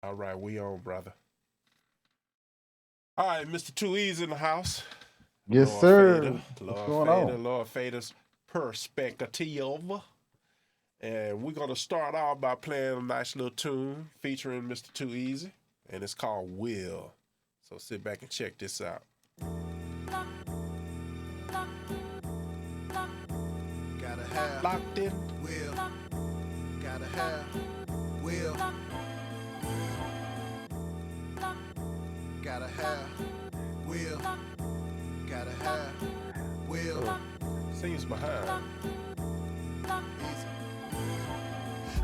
All right, we on, brother. All right, Mr. Too Easy in the house. Yes, sir. What's Lord going Fader, on? Lord Fader's perspective. And we're going to start off by playing a nice little tune featuring Mr. Too Easy, and it's called Will. So sit back and check this out. Gotta have Locked in. will. Gotta have will. Gotta have will. Gotta have will. Scenes behind. Easy.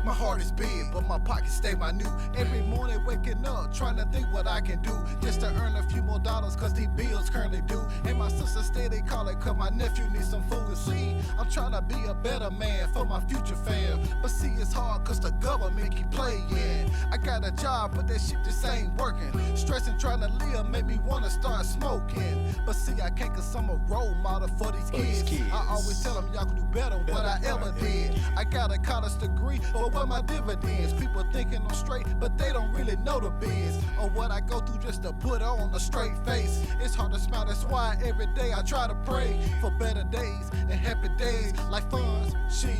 My heart is big, but my pockets stay minute. Every morning waking up, trying to think what I can do just to earn a few more dollars, cause these bills currently due. And my sister steady calling, cause my nephew needs some food. See, I'm trying to be a better man for my future fam. But see, it's hard cause the government keep playing. I got a job, but that shit just ain't working. Stressing trying to live make me wanna start smoking. But see, I can't cause I'm a role model for these kids. I always tell them y'all can do better than what I ever did. I got a college degree, but what my dividends? People thinking I'm straight, but they don't really know the biz or what I go through just to put on a straight face. It's hard to smile, that's why every day I try to pray for better days and happy days like funds, shit,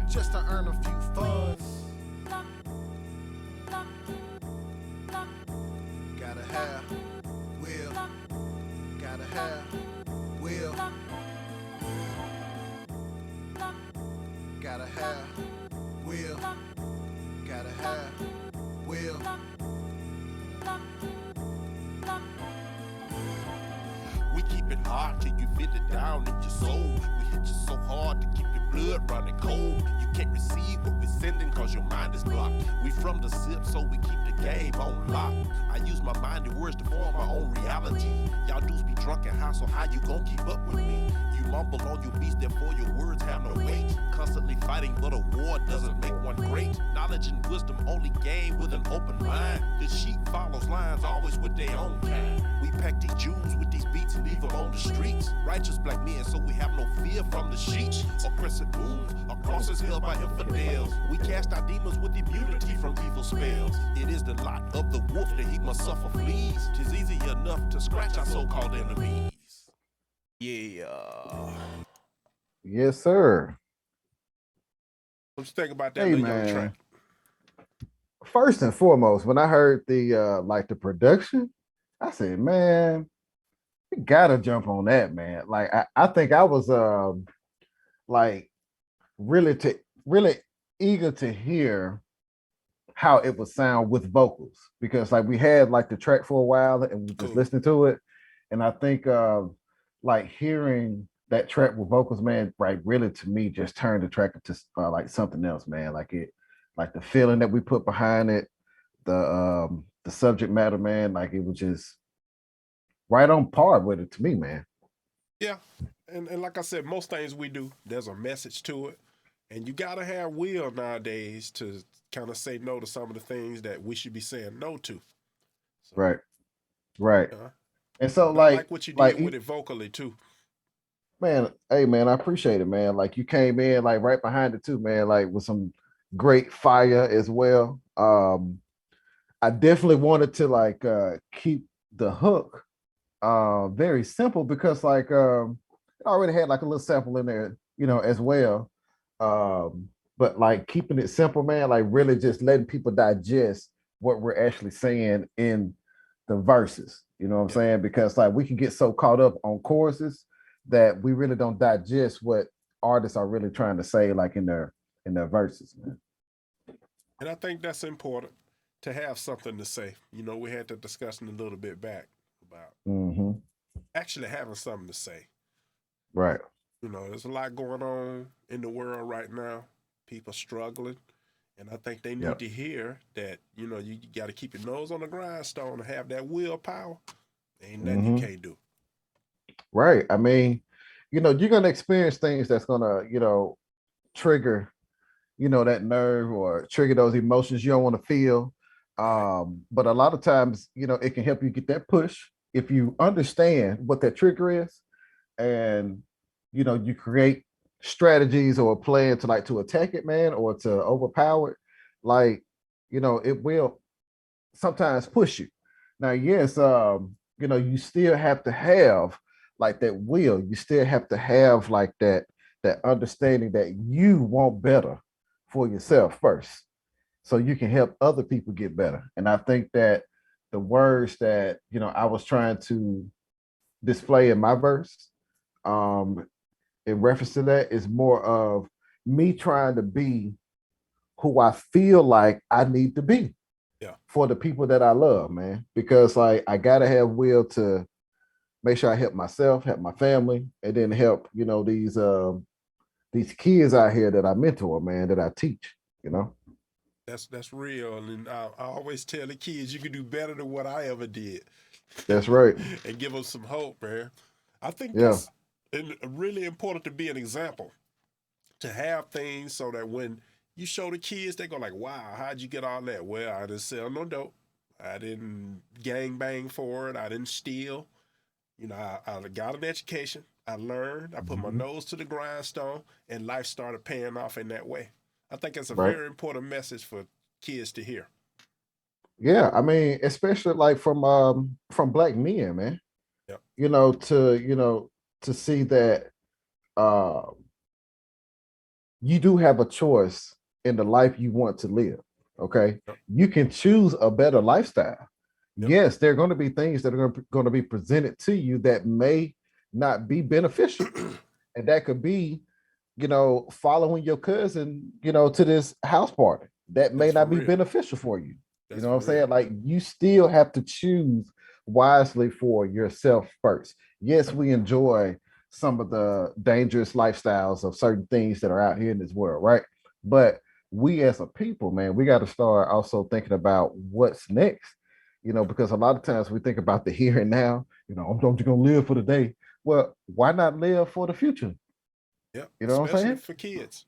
just to earn a few funds. Gotta have will, gotta have will, gotta have will, gotta have will. We keep it hard till you feel it down in your soul. We hit you so hard to keep your blood running cold. You can't receive what we're sending cause your mind is blocked. We from the sip so we keep the game on lock. I use my mind and words to form my own reality. Y'all dudes be drunk and high, so how you gon' keep up with me? You mumble on your beats, therefore your words have no weight. Constantly fighting, but a war doesn't make one great. Knowledge and wisdom only gain with an open mind. The sheep follows lines always with their own kind. We pack these Jews with these beats and leave them on the streets. Righteous black men, so we have no fear from the sheets. Oppressive moves, a cross is held by infidels. We cast our demons with immunity from evil spells. It is the lot of the wolf that he must suffer fleas. 'Tis easy enough to scratch our so-called enemies. Yeah. Yes, sir. What you think about that Hey, little young track? man. First and foremost, when I heard the like the production, I said, man, we gotta jump on that, man. Like I think I was like really eager to hear how it would sound with vocals because like we had like the track for a while and we just Cool. listening to it. And I think like hearing that track with vocals, man, right, really to me just turned the track into like something else, man. Like it, like the feeling that we put behind it, the subject matter, man, like it was just right on par with it to me, man. Yeah. And like I said, most things we do, there's a message to it. And you gotta have will nowadays to kind of say no to some of the things that we should be saying no to. So, Right, right. uh, And so but I like what you did with like it vocally too. man, hey man, I appreciate it, man. Like you came in like right behind it too, man, like with some great fire as well. I definitely wanted to like keep the hook very simple because like I already had like a little sample in there, as well. But like keeping it simple, man, like really just letting people digest what we're actually saying in the verses. You know what I'm Yeah. saying? Because like we can get so caught up on choruses that we really don't digest what artists are really trying to say, like in their verses, man. And I think that's important to have something to say. We had that discussion a little bit back about Hmm. actually having something to say. Right. There's a lot going on in the world right now. People struggling. And I think they need Yep. to hear that, you got to keep your nose on the grindstone and have that willpower. Ain't nothing you Hmm. can't do. Right. I mean, you're gonna experience things that's gonna, trigger, that nerve or trigger those emotions you don't want to feel. Right. But a lot of times, it can help you get that push if you understand what that trigger is, and you create strategies or a plan to like to attack it, man, or to overpower it. Like, it will. sometimes push you. Now, yes, you know, you still have to have like that will. You still have to have like that understanding that you want better for yourself first, so you can help other people get better. And I think that the words that I was trying to display in my verse, um, in reference to that, is more of me trying to be who I feel like I need to be Yeah. for the people that I love, man. Because like I gotta have will to make sure I help myself, help my family, and then help these kids out here that I mentor, man, that I teach. You know, That's real, and I always tell the kids you can do better than what I ever did, that's right. and give them some hope, man. I think Yeah, that's really important to be an example, to have things so that when you show the kids, they go like, "Wow, how'd you get all that?" Well, I didn't sell no dope, I didn't gang bang for it, I didn't steal. I got an education, I learned, I put my mhm, nose to the grindstone, and life started paying off in that way. I think it's a right. very important message for kids to hear. Yeah, I mean, especially like from black men, man. Yep. To see that uh you do have a choice in the life you want to live. Okay. Yep. You can choose a better lifestyle. Yep. Yes, there are going to be things that are going to be presented to you that may not be beneficial. And that could be, following your cousin, to this house party. That may That's for not be real. beneficial for you. You That's know what for I'm real. saying? Like you still have to choose wisely for yourself first. Yes, we enjoy some of the dangerous lifestyles of certain things that are out here in this world, right? But we as a people, man, we got to start also thinking about what's next. Because a lot of times we think about the here and now. I'm just gonna live for the day. Well, why not live for the future? Yep. You know what I'm Especially saying? for kids.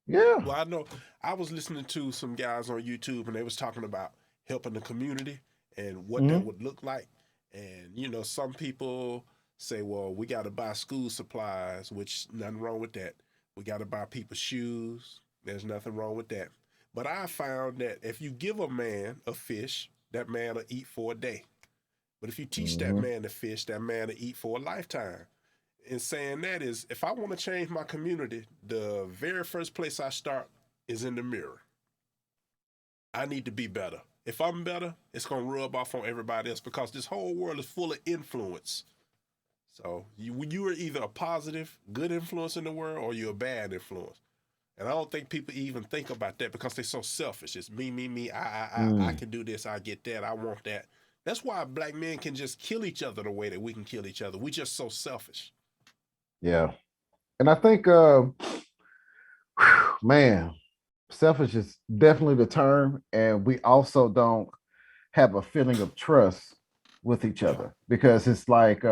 Yeah. Well, I know I was listening to some guys on YouTube and they was talking about helping the community and what that Mhm. would look like. And some people say, well, we got to buy school supplies, which nothing wrong with that. We got to buy people shoes. There's nothing wrong with that. But I found that if you give a man a fish, that man will eat for a day. But if you teach that Mhm. man to fish, that man will eat for a lifetime. And saying that is, if I want to change my community, the very first place I start is in the mirror. I need to be better. If I'm better, it's going to rub off on everybody else because this whole world is full of influence. So you are either a positive, good influence in the world or you're a bad influence. And I don't think people even think about that because they're so selfish. It's me, me, me. I Mm. can do this. I get that. I want that. That's why black men can just kill each other the way that we can kill each other. We just so selfish. Yeah. And I think, man, selfish is definitely the term. And we also don't have a feeling of trust with each Yeah. other because it's like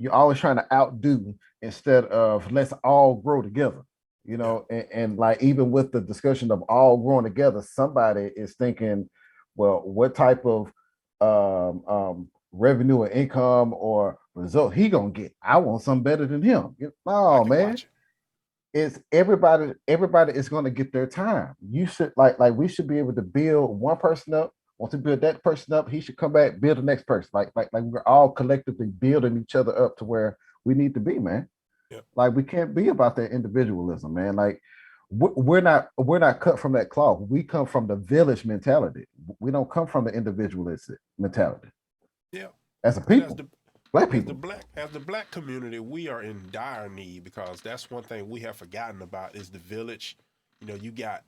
you're always trying to outdo instead of let's all grow together. Yeah. And like even with the discussion of all growing together, somebody is thinking, well, what type of revenue or income or result he gonna get? I want something better than him. I No, can man, watch it. it's everybody. Everybody is going to get their time. You should like we should be able to build one person up. Once we build that person up, he should come back, build the next person. Like we're all collectively building each other up to where we need to be, man. Yeah. Like we can't be about that individualism, man. Like we're not cut from that cloth. We come from the village mentality. We don't come from the individualistic mentality Yeah. as a And people, black as the people. black community, we are in dire need because that's one thing we have forgotten about is the village. You got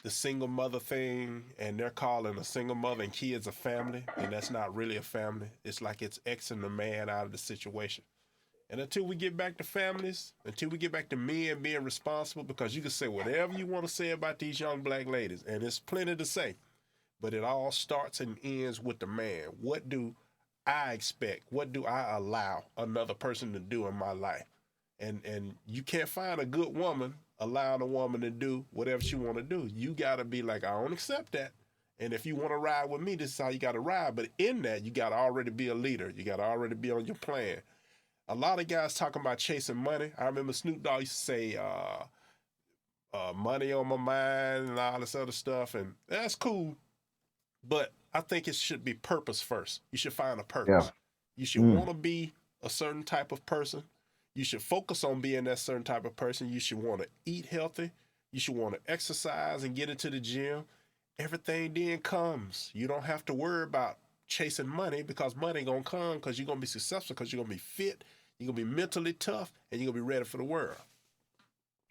the single mother thing, and they're calling a single mother and kids a family, and that's not really a family. It's like it's Xing the man out of the situation. And until we get back to families, until we get back to men being responsible, because you can say whatever you want to say about these young black ladies, and it's plenty to say, but it all starts and ends with the man. What do I expect? What do I allow another person to do in my life? And you can't find a good woman allowing a woman to do whatever she want to do. You got to be like, I don't accept that. And if you want to ride with me, this is how you got to ride. But in that, you got to already be a leader. You got to already be on your plan. A lot of guys talking about chasing money. I remember Snoop Dogg used to say, money on my mind and all this other stuff. And that's cool. But I think it should be purpose first. You should find a Yeah. purpose. You should want to be a certain type of person. You should focus on being that certain type of person. You should want to eat healthy. You should want to exercise and get into the gym. Everything then comes. You don't have to worry about chasing money, because money gonna come, because you're gonna be successful, because you're gonna be fit, you're gonna be mentally tough, and you're gonna be ready for the world.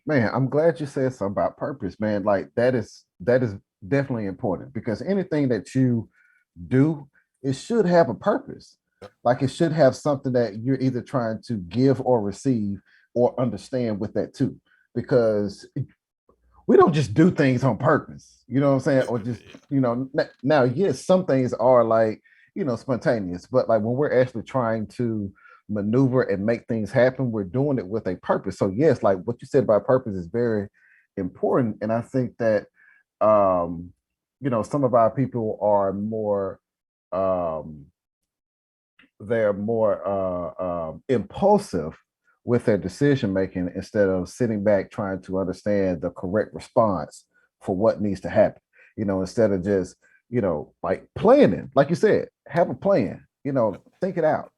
Man, I'm glad you said something about purpose, man. Like that is definitely important, because anything that you do, it should have a purpose. Like it should have something that you're either trying to give or receive or understand with that too. Because we don't just do things on purpose, you know what I'm saying? Or just, now, yes, some things are like, spontaneous, but like when we're actually trying to maneuver and make things happen, we're doing it with a purpose. So yes, like what you said about purpose is very important. And I think that, some of our people are more, they're more impulsive with their decision making, instead of sitting back trying to understand the correct response for what needs to happen. Instead of just like planning, like you said, have a plan. Think it out,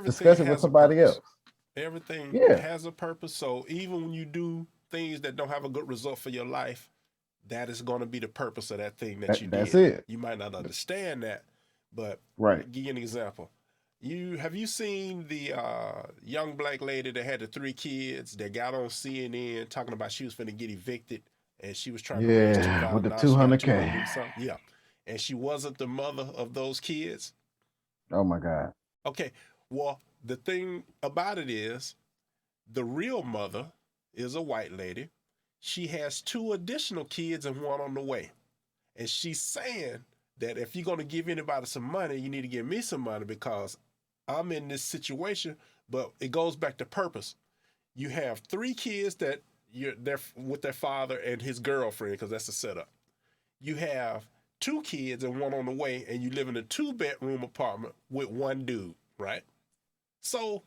discuss it with somebody else. Everything Yeah, has a purpose. So even when you do things that don't have a good result for your life, that is going to be the purpose of that thing that you did. that's it. You might not understand that, but Right. I'll give you an example. Have you seen the young black lady that had the 3 kids that got on CNN talking about she was finna get evicted, and she was trying to raise Yeah, with the $2,000. She got 200K. 200 and something. Yeah, and she wasn't the mother of those kids. Oh my God. Okay, well, the thing about it is, the real mother is a white lady. She has 2 additional kids and 1 on the way, and she's saying that if you're going to give anybody some money, you need to give me some money, because I'm in this situation. But it goes back to purpose. You have 3 kids that they're with their father and his girlfriend, because that's the setup. You have 2 kids and 1 on the way, and you live in a 2-bedroom apartment with 1 dude, right? So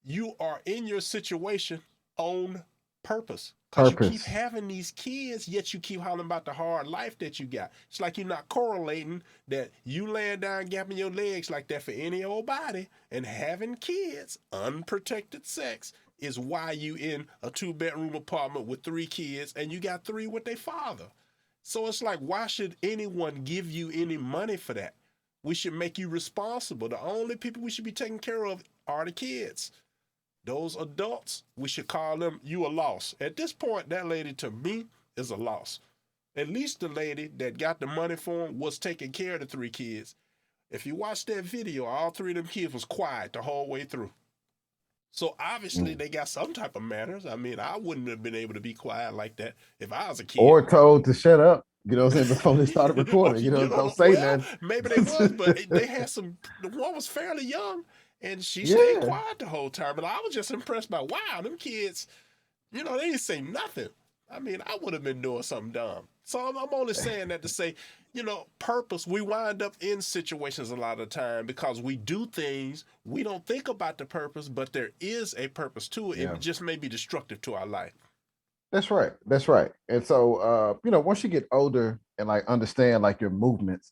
you are in your situation on purpose, because you keep having these kids, yet you keep hollering about the hard life that you got. It's like you're not correlating that you laying down, gapping your legs like that for any old body, and having kids, unprotected sex, is why you in a 2-bedroom apartment with 3 kids, and you got 3 with their father. So it's like, why should anyone give you any money for that? We should make you responsible. The only people we should be taking care of are the kids. Those adults, we should call them, you a loss. At this point, that lady to me is a loss. At least the lady that got the money for him was taking care of the 3 kids. If you watch that video, all 3 of them kids was quiet the whole way through. So obviously they got some type of manners. I mean, I wouldn't have been able to be quiet like that if I was a kid. Or told to shut up, before they started recording. Don't say nothing. Maybe they was, but they had some. The one was fairly young, and she stayed quiet the whole time. And I was just impressed by, wow, them kids, they didn't say nothing. I mean, I would have been doing something dumb. So I'm only saying that to say, purpose. We wind up in situations a lot of the time because we do things, we don't think about the purpose, but there is a purpose to it. Yeah. It just may be destructive to our life. That's right. That's right. And so, once you get older and like understand like your movements,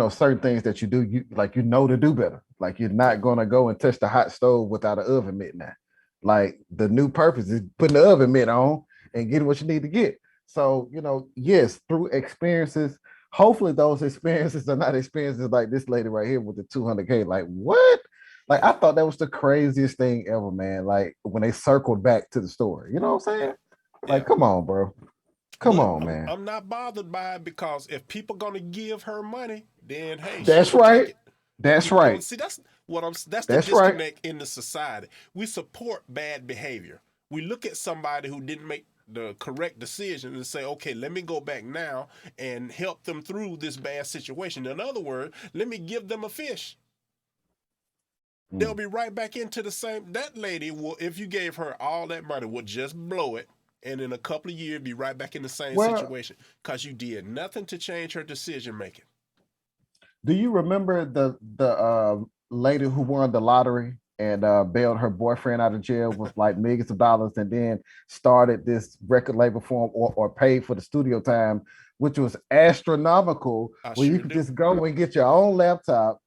certain things that you do, to do better. Like you're not going to go and touch the hot stove without an oven mitt now. Like the new purpose is putting the oven mitt on and getting what you need to get. So, yes, through experiences, hopefully those experiences are not experiences like this lady right here with the 200K. Like what? Like I thought that was the craziest thing ever, man. Like when they circled back to the story, you know what I'm saying? Like, come on, bro. Come on, man. I'm not bothered by it because if people gonna give her money, then hey, that's right. That's right. See, that's the disconnect in the society. We support bad behavior. We look at somebody who didn't make the correct decision and say, okay, let me go back now and help them through this bad situation. In other words, let me give them a fish. They'll be right back into the same. That lady will, if you gave her all that money, would just blow it. And in a couple of years, be right back in the same situation because you did nothing to change her decision making. Do you remember the lady who won the lottery and bailed her boyfriend out of jail with like millions of dollars, and then started this record label for him or paid for the studio time which was astronomical, where you could just go and get your own laptop,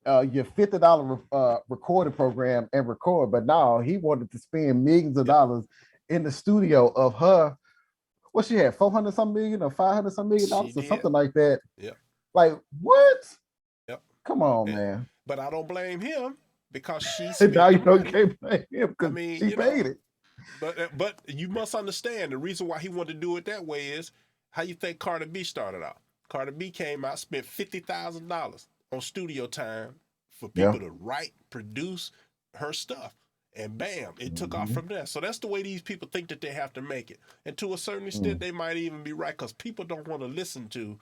your $50 recording program and record. But no, he wanted to spend millions of dollars in the studio of her. What she had, 400 some million or 500 some million dollars or something like that. Yep. Like what? Yep. Come on, man. But I don't blame him because she spent now you don't can't blame him because she paid it. But you must understand the reason why he wanted to do it that way is how you think Cardi B started out. Cardi B came out, spent $50,000 on studio time for people to write, produce her stuff. And bam, it took off from there. So that's the way these people think that they have to make it. And to a certain extent, they might even be right because people don't want to listen to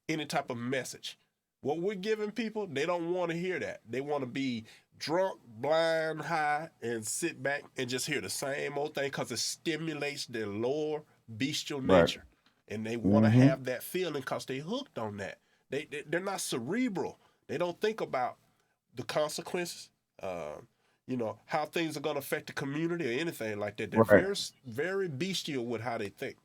any type of message. What we're giving people, they don't want to hear that. They want to be drunk, blind, high, and sit back and just hear the same old thing because it stimulates their lower bestial nature. And they want to have that feeling because they hooked on that. They're not cerebral. They don't think about the consequences, how things are going to affect the community or anything like that. They're very, very bestial with how they think.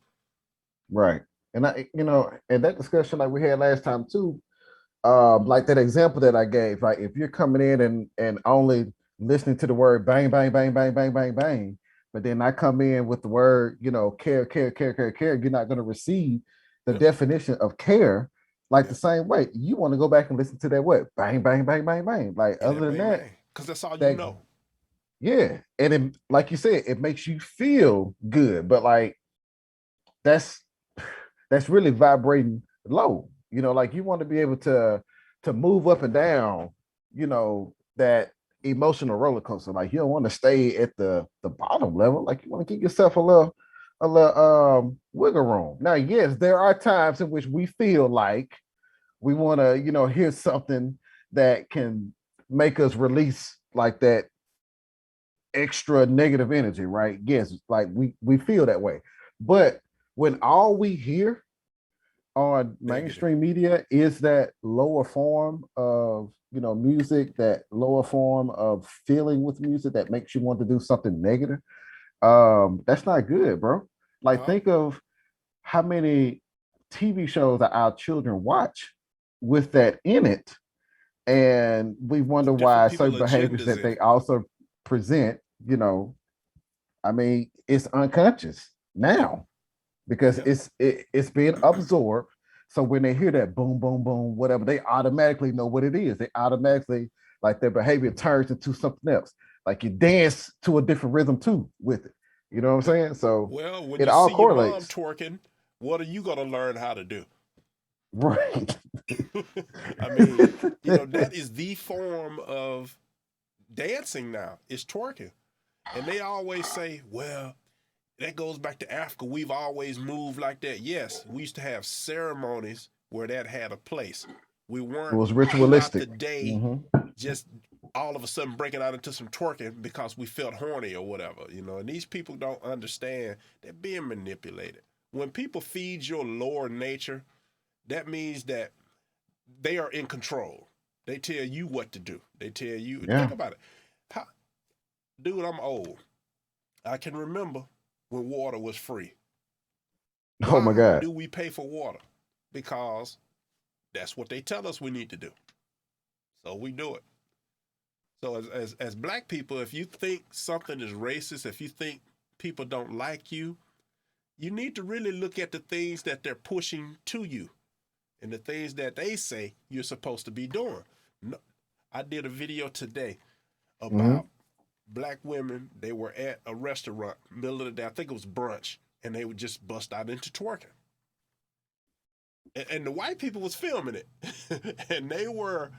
Right. And in that discussion like we had last time too, like that example that I gave, like if you're coming in and only listening to the word bang, bang, bang, bang, bang, bang, bang, but then I come in with the word, care, you're not going to receive the definition of care like the same way. You want to go back and listen to that word bang, bang, bang, bang, bang. Like other than that, because that's all you know. Yeah. And it, like you said, it makes you feel good, but like that's really vibrating low. Like you want to be able to move up and down, that emotional roller coaster. Like you don't want to stay at the bottom level. Like you want to give yourself a little wiggle room. Now, yes, there are times in which we feel like we want to, hear something that can make us release like that extra negative energy, right? Yes, like we feel that way. But when all we hear on mainstream media is that lower form of music, that lower form of feeling with music that makes you want to do something negative, that's not good, bro. Like think of how many TV shows that our children watch with that in it, and we wonder why certain behaviors that they also present, I mean, it's unconscious now because it's being absorbed. So when they hear that boom, boom, boom, whatever, they automatically know what it is. They automatically, like their behavior turns into something else. Like you dance to a different rhythm too with it. You know what I'm saying? So when it you all see correlates. Your mom twerking, what are you going to learn how to do? Right. I mean, that is the form of dancing now, is twerking. And they always say, well, that goes back to Africa. We've always moved like that. Yes, we used to have ceremonies where that had a place. We weren't, it was ritualistic. The day just all of a sudden breaking out into some twerking because we felt horny or whatever, and these people don't understand they're being manipulated. When people feed your lower nature, that means that they are in control. They tell you what to do. They tell you, think about it. Dude, I'm old. I can remember when water was free. Oh my God. Why do we pay for water? Because that's what they tell us we need to do. So we do it. So as black people, if you think something is racist, if you think people don't like you, you need to really look at the things that they're pushing to you and the things that they say you're supposed to be doing. No, I did a video today about black women. They were at a restaurant, middle of the day, I think it was brunch, and they would just bust out into twerking. And the white people was filming it. And they were,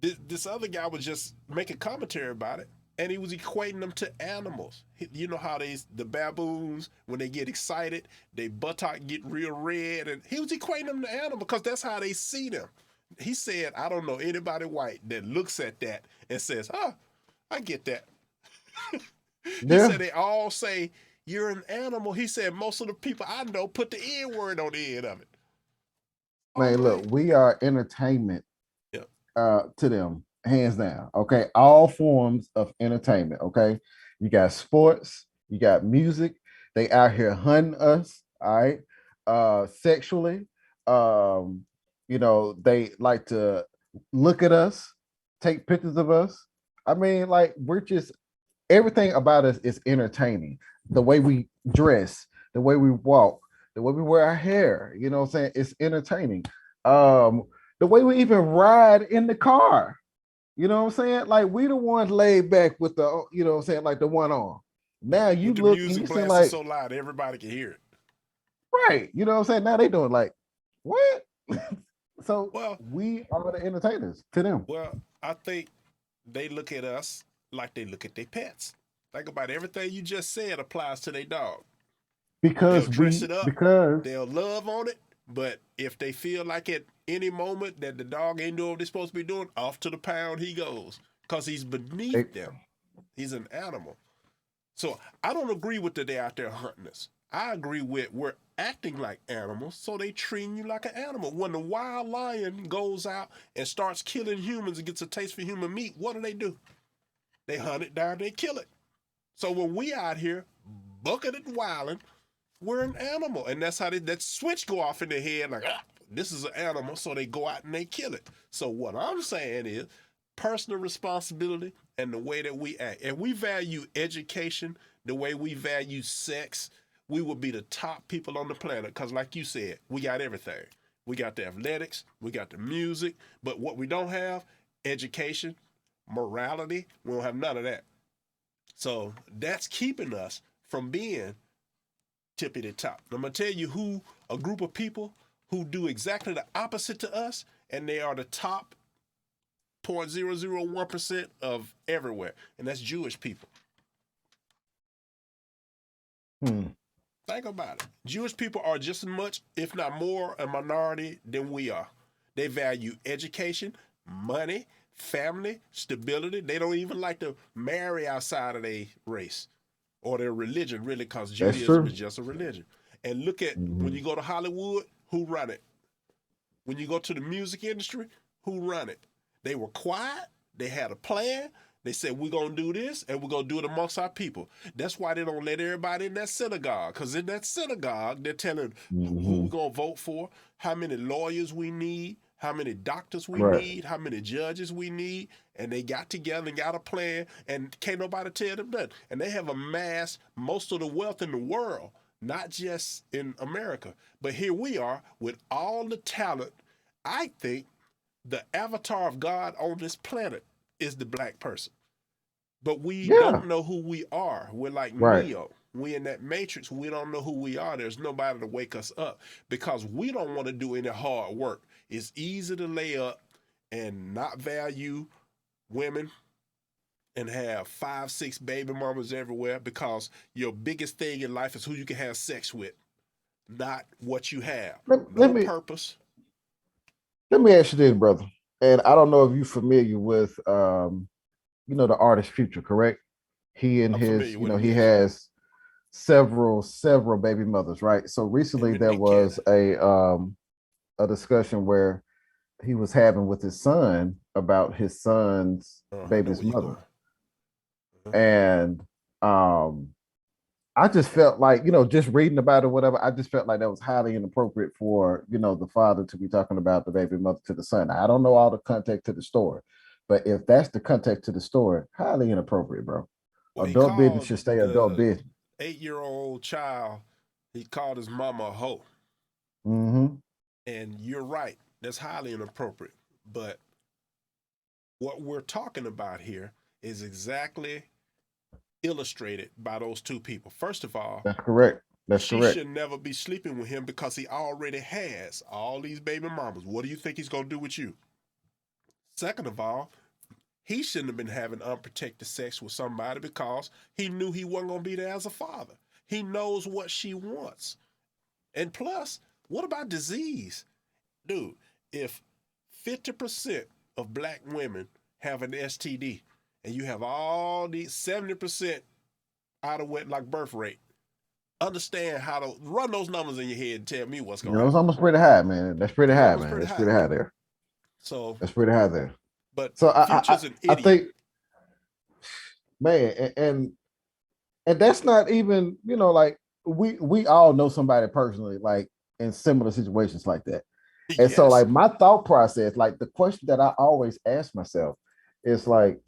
this other guy was just making commentary about it, and he was equating them to animals. You know how the baboons, when they get excited, they buttock get real red, and he was equating them to animals because that's how they see them. He said, I don't know anybody white that looks at that and says, I get that. He said they all say, you're an animal. He said most of the people I know put the N word on the end of it. Man, look, we are entertainment to them, hands down. Okay. All forms of entertainment. Okay. You got sports, you got music. They out here hunting us, all right, sexually. They like to look at us, take pictures of us. I mean, like we're just everything about us is entertaining. The way we dress, the way we walk, the way we wear our hair, you know what I'm saying? It's entertaining. Um, the way we even ride in the car, you know what I'm saying? Like we the ones laid back with the, you know what I'm saying, like the one on. Now you With the look and music you seem blasting like, so loud everybody can hear it. right, you know what I'm saying? Now they doing like, what? So Well, we are the entertainers to them. well, I think they look at us like they look at their pets. Think about everything you just said applies to their dog. They'll Because dress we it up, because they'll love on it, but if they feel like at any moment that the dog ain't doing what they're supposed to be doing, off to the pound he goes because he's they, beneath them. He's an animal. So I don't agree with that they're out there hunting us. I agree with we're acting like animals, so they treating you like an animal. When the wild lion goes out and starts killing humans and gets a taste for human meat, what do? They hunt it down, they kill it. So when we out here bucking and wilding, we're an animal. And that's how that switch go off in their head like, this is an animal, so they go out and they kill it. So what I'm saying is personal responsibility and the way that we act. If we value education the way we value sex, we would be the top people on the planet because like you said, we got everything. We got the athletics, we got the music, but what we don't have, education, morality, we don't have none of that. So that's keeping us from being tippity top. I'm going to tell you who a group of people who do exactly the opposite to us, and they are the top 0.001% of everywhere, and that's Jewish people. Think about it. Jewish people are just as much, if not more, a minority than we are. They value education, money, family, stability. They don't even like to marry outside of their race or their religion, really, because Judaism is just a religion. And look at when you go to Hollywood, who run it? When you go to the music industry, who run it? They were quiet. They had a plan. They said, we're going to do this, and we're going to do it amongst our people. That's why they don't let everybody in that synagogue, because in that synagogue, they're telling who we're going to vote for, how many lawyers we need, how many doctors we need, how many judges we need, and they got together and got a plan, and can't nobody tell them nothing. And they have amassed most of the wealth in the world, not just in America. But here we are with all the talent. I think the avatar of God on this planet is the black person. But we don't know who we are. We're like Neo. We in that matrix. We don't know who we are. There's nobody to wake us up because we don't want to do any hard work. It's easy to lay up and not value women and have 5, 6 baby mamas everywhere because your biggest thing in life is who you can have sex with, not what you have. No purpose. Let me ask you this, brother. And I don't know if you're familiar with, the artist Future, correct? He and his, he has several baby mothers, right? So recently there was a discussion where he was having with his son about his son's baby's mother. And I just felt like, just reading about it, whatever, I just felt like that was highly inappropriate for, the father to be talking about the baby mother to the son. I don't know all the context to the story, but if that's the context to the story, highly inappropriate, bro. Well, adult business should stay adult business. 8-year-old child, he called his mama a hoe. And you're right, that's highly inappropriate. But what we're talking about here is exactly illustrated by those two people. First of all, that's correct. She should never be sleeping with him because he already has all these baby mamas. What do you think he's going to do with you? Second of all, he shouldn't have been having unprotected sex with somebody because he knew he wasn't going to be there as a father. He knows what she wants. And plus, what about disease? Dude, if 50% of black women have an STD and you have all these 70% out of wedlock birth rate, understand how to run those numbers in your head and tell me what's going on. It's almost pretty high, man. That's pretty high, man. That's pretty high there. So that's pretty high there. But so Future's an idiot. I think, man, and that's not even, like we all know somebody personally, like in similar situations like that. And so Yes. like my thought process, like the question that I always ask myself is like,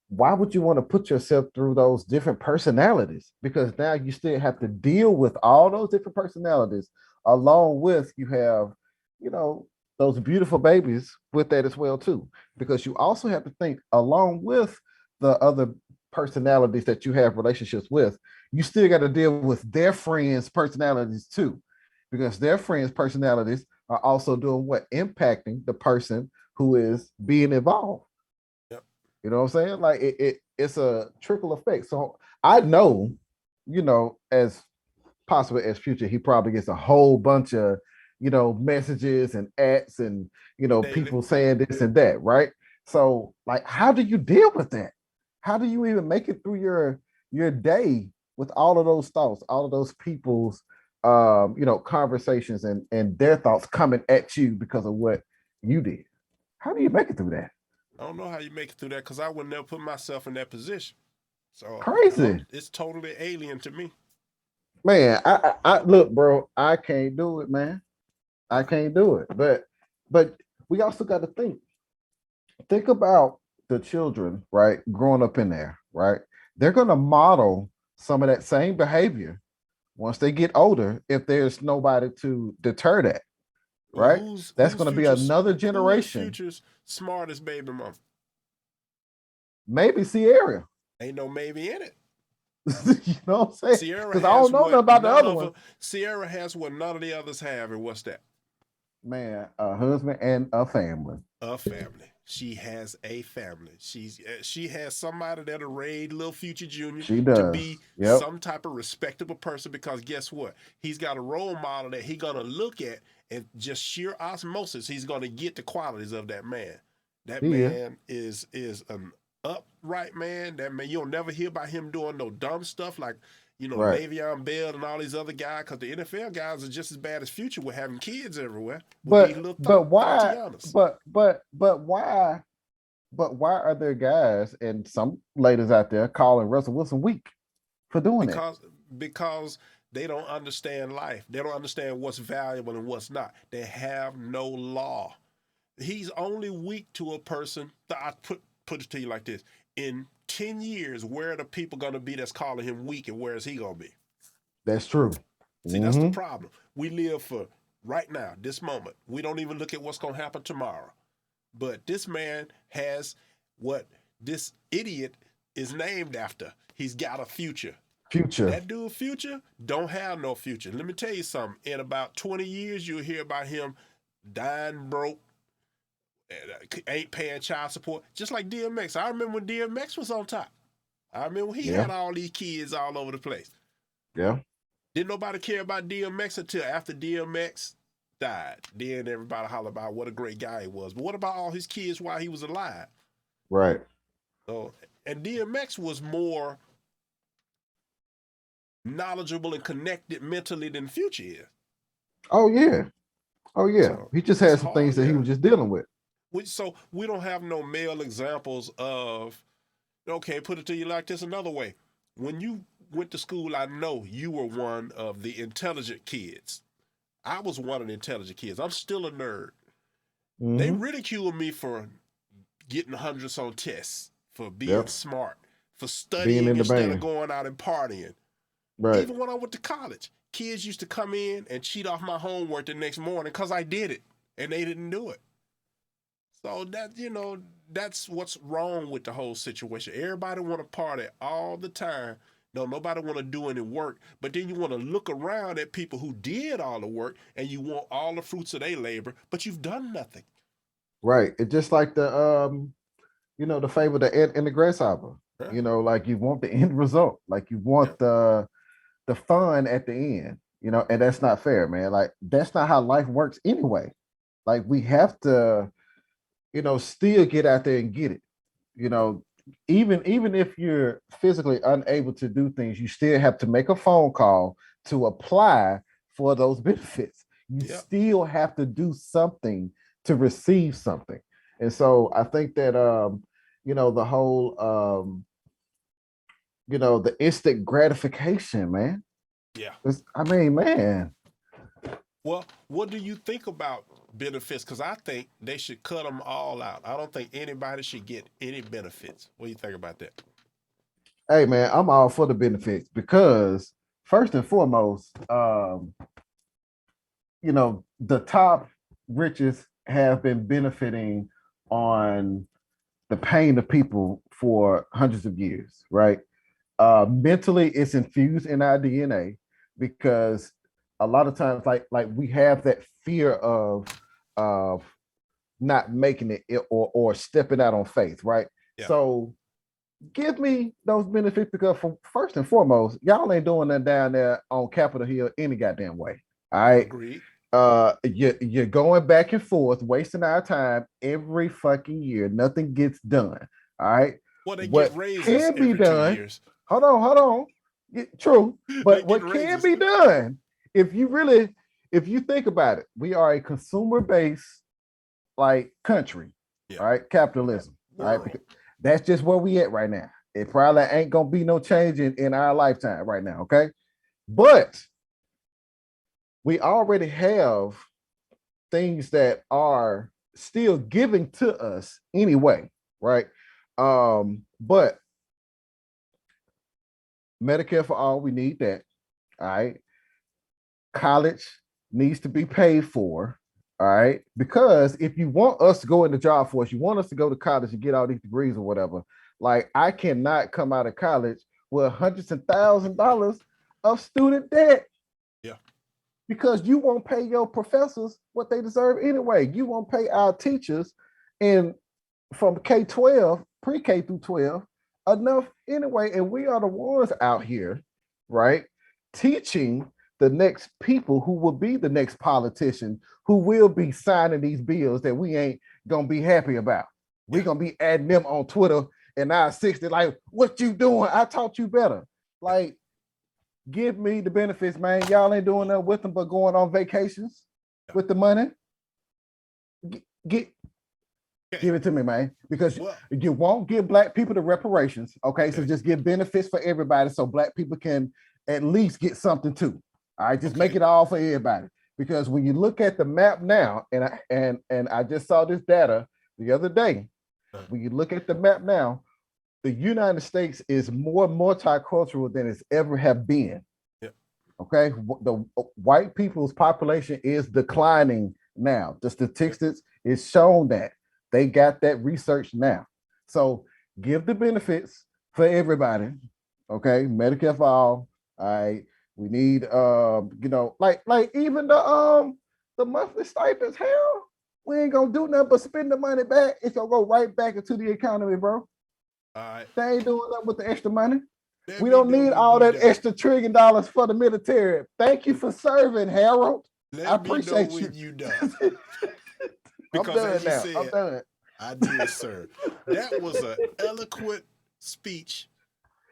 why would you want to put yourself through those different personalities? Because now you still have to deal with all those different personalities, along with you have, you know, those beautiful babies with that as well too. Because you also have to think along with the other personalities that you have relationships with, you still got to deal with their friends' personalities too, because their friends' personalities are also doing what, impacting the person who is being involved. Yep. You know what I'm saying? Like it's a trickle effect. So I know, as possible as Future, he probably gets a whole bunch of, messages and ads and, Daily. people saying this and that, right? So like, how do you deal with that? How do you even make it through your day with all of those thoughts, all of those people's conversations and their thoughts coming at you because of what you did? How do you make it through that? I don't know how you make it through that because I would never put myself in that position. So Crazy. it's totally alien to me. Man, I look, bro, I can't do it, man. I can't do it. But we also got to think about the children, right? Growing up in there, right? They're gonna model some of that same behavior once they get older if there's nobody to deter that, Well, right? That's who's gonna be futures? another Who is generation. future's smartest baby mama? Maybe Sierra. Ain't no maybe in it. You know what I'm saying? Sierra Because I has don't know nothing what about the none other of one. Sierra has what none of the others have, and what's that? Man, a husband and a family. A family. She has a family. She has somebody that'll raise little Future Junior She to does. be Yep. some type of respectable person because guess what? He's got a role model that he's gonna look at and just sheer osmosis, he's gonna get the qualities of that man. That Yeah. man is an upright man. That man, you'll never hear about him doing no dumb stuff like Right. Le'Veon Bell and all these other guys, because the NFL guys are just as bad as Future with having kids everywhere with these little But why? Tatianas. But why are there guys and some ladies out there calling Russell Wilson weak for doing it? Because they don't understand life. They don't understand what's valuable and what's not. They have no law. He's only weak to a person. I put it to you like this: in 10 years, where are the people going to be that's calling him weak, and where is he going to be? That's true. See, that's the problem. We live for right now, this moment. We don't even look at what's going to happen tomorrow. But this man has what this idiot is named after. He's got a future. Future. That dude Future don't have no future. Let me tell you something. In about 20 years, you'll hear about him dying broke, ain't paying child support, just like DMX. I remember when DMX was on top. I remember when he had all these kids all over the place. Yeah. Didn't nobody care about DMX until after DMX died. Then everybody hollered about what a great guy he was. But what about all his kids while he was alive? Right. So, and DMX was more knowledgeable and connected mentally than Future is. Oh yeah. So, he just had some things that he was just dealing with. So we don't have no male examples of, okay, put it to you like this another way. When you went to school, I know you were one of the intelligent kids. I was one of the intelligent kids. I'm still a nerd. Mm-hmm. They ridicule me for getting hundreds on tests, for being smart, for studying instead of going out and partying. Right. Even when I went to college, kids used to come in and cheat off my homework the next morning because I did it and they didn't do it. So that's what's wrong with the whole situation. Everybody want to party all the time. No, nobody want to do any work. But then you want to look around at people who did all the work and you want all the fruits of their labor, but you've done nothing. Right. It's just like the the fable, the ant and the grasshopper. Huh? Like you want the end result. Like you want the fun at the end, and that's not fair, man. Like that's not how life works anyway. Like we have to, still get out there and get it. Even if you're physically unable to do things, you still have to make a phone call to apply for those benefits. You still have to do something to receive something. And so I think that the whole the instant gratification, man. Yeah. Man. Well, what do you think about benefits because I think they should cut them all out. I don't think anybody should get any benefits. What do you think about that? Hey man, I'm all for the benefits because first and foremost, the top riches have been benefiting on the pain of people for hundreds of years, right? Mentally, it's infused in our DNA because a lot of times, like we have that fear of not making it or stepping out on faith, right? Yeah. So give me those benefits because first and foremost, y'all ain't doing that down there on Capitol Hill any goddamn way. All right. Agreed. You're going back and forth, wasting our time every fucking year. Nothing gets done. All right. Well, they what get raises can be every done, 2 years. Hold on. True. But what can raises. be done, if you think about it, we are a consumer-based like country, Yeah. all right, capitalism. All right. World. That's just where we at right now. It probably ain't gonna be no change in our lifetime right now, okay? But we already have things that are still giving to us anyway, right? But Medicare for all, we need that. All right. College needs to be paid for. All right. Because if you want us to go in the job force, you want us to go to college and get all these degrees or whatever. Like, I cannot come out of college with hundreds of $1,000s of student debt. Yeah. Because you won't pay your professors what they deserve anyway. You won't pay our teachers from K-12, pre-K through 12, enough anyway. And we are the ones out here, right, teaching the next people who will be the next politician who will be signing these bills that we ain't gonna be happy about. We're gonna be adding them on Twitter and now 60, like, what you doing? I taught you better. Like, give me the benefits, man. Y'all ain't doing nothing with them but going on vacations with the money. Give it to me, man, because you won't give black people the reparations. Okay, so just give benefits for everybody so black people can at least get something too. All right, just make it all for everybody. Because when you look at the map now, and I just saw this data the other day, when you look at the map now, the United States is more multicultural than it's ever have been. Yep. Okay, the white people's population is declining now. The statistics is shown that. They got that research now. So give the benefits for everybody. Okay, Medicare for all. All right. We need like even the monthly stipends, hell, we ain't gonna do nothing but spend the money back. It's gonna go right back into the economy, bro. All right. They ain't doing nothing with the extra money. We don't need all that extra $1 trillion for the military. Thank you for serving, Harold. I appreciate you. You done. Because I'm done. I did, sir. That was an eloquent speech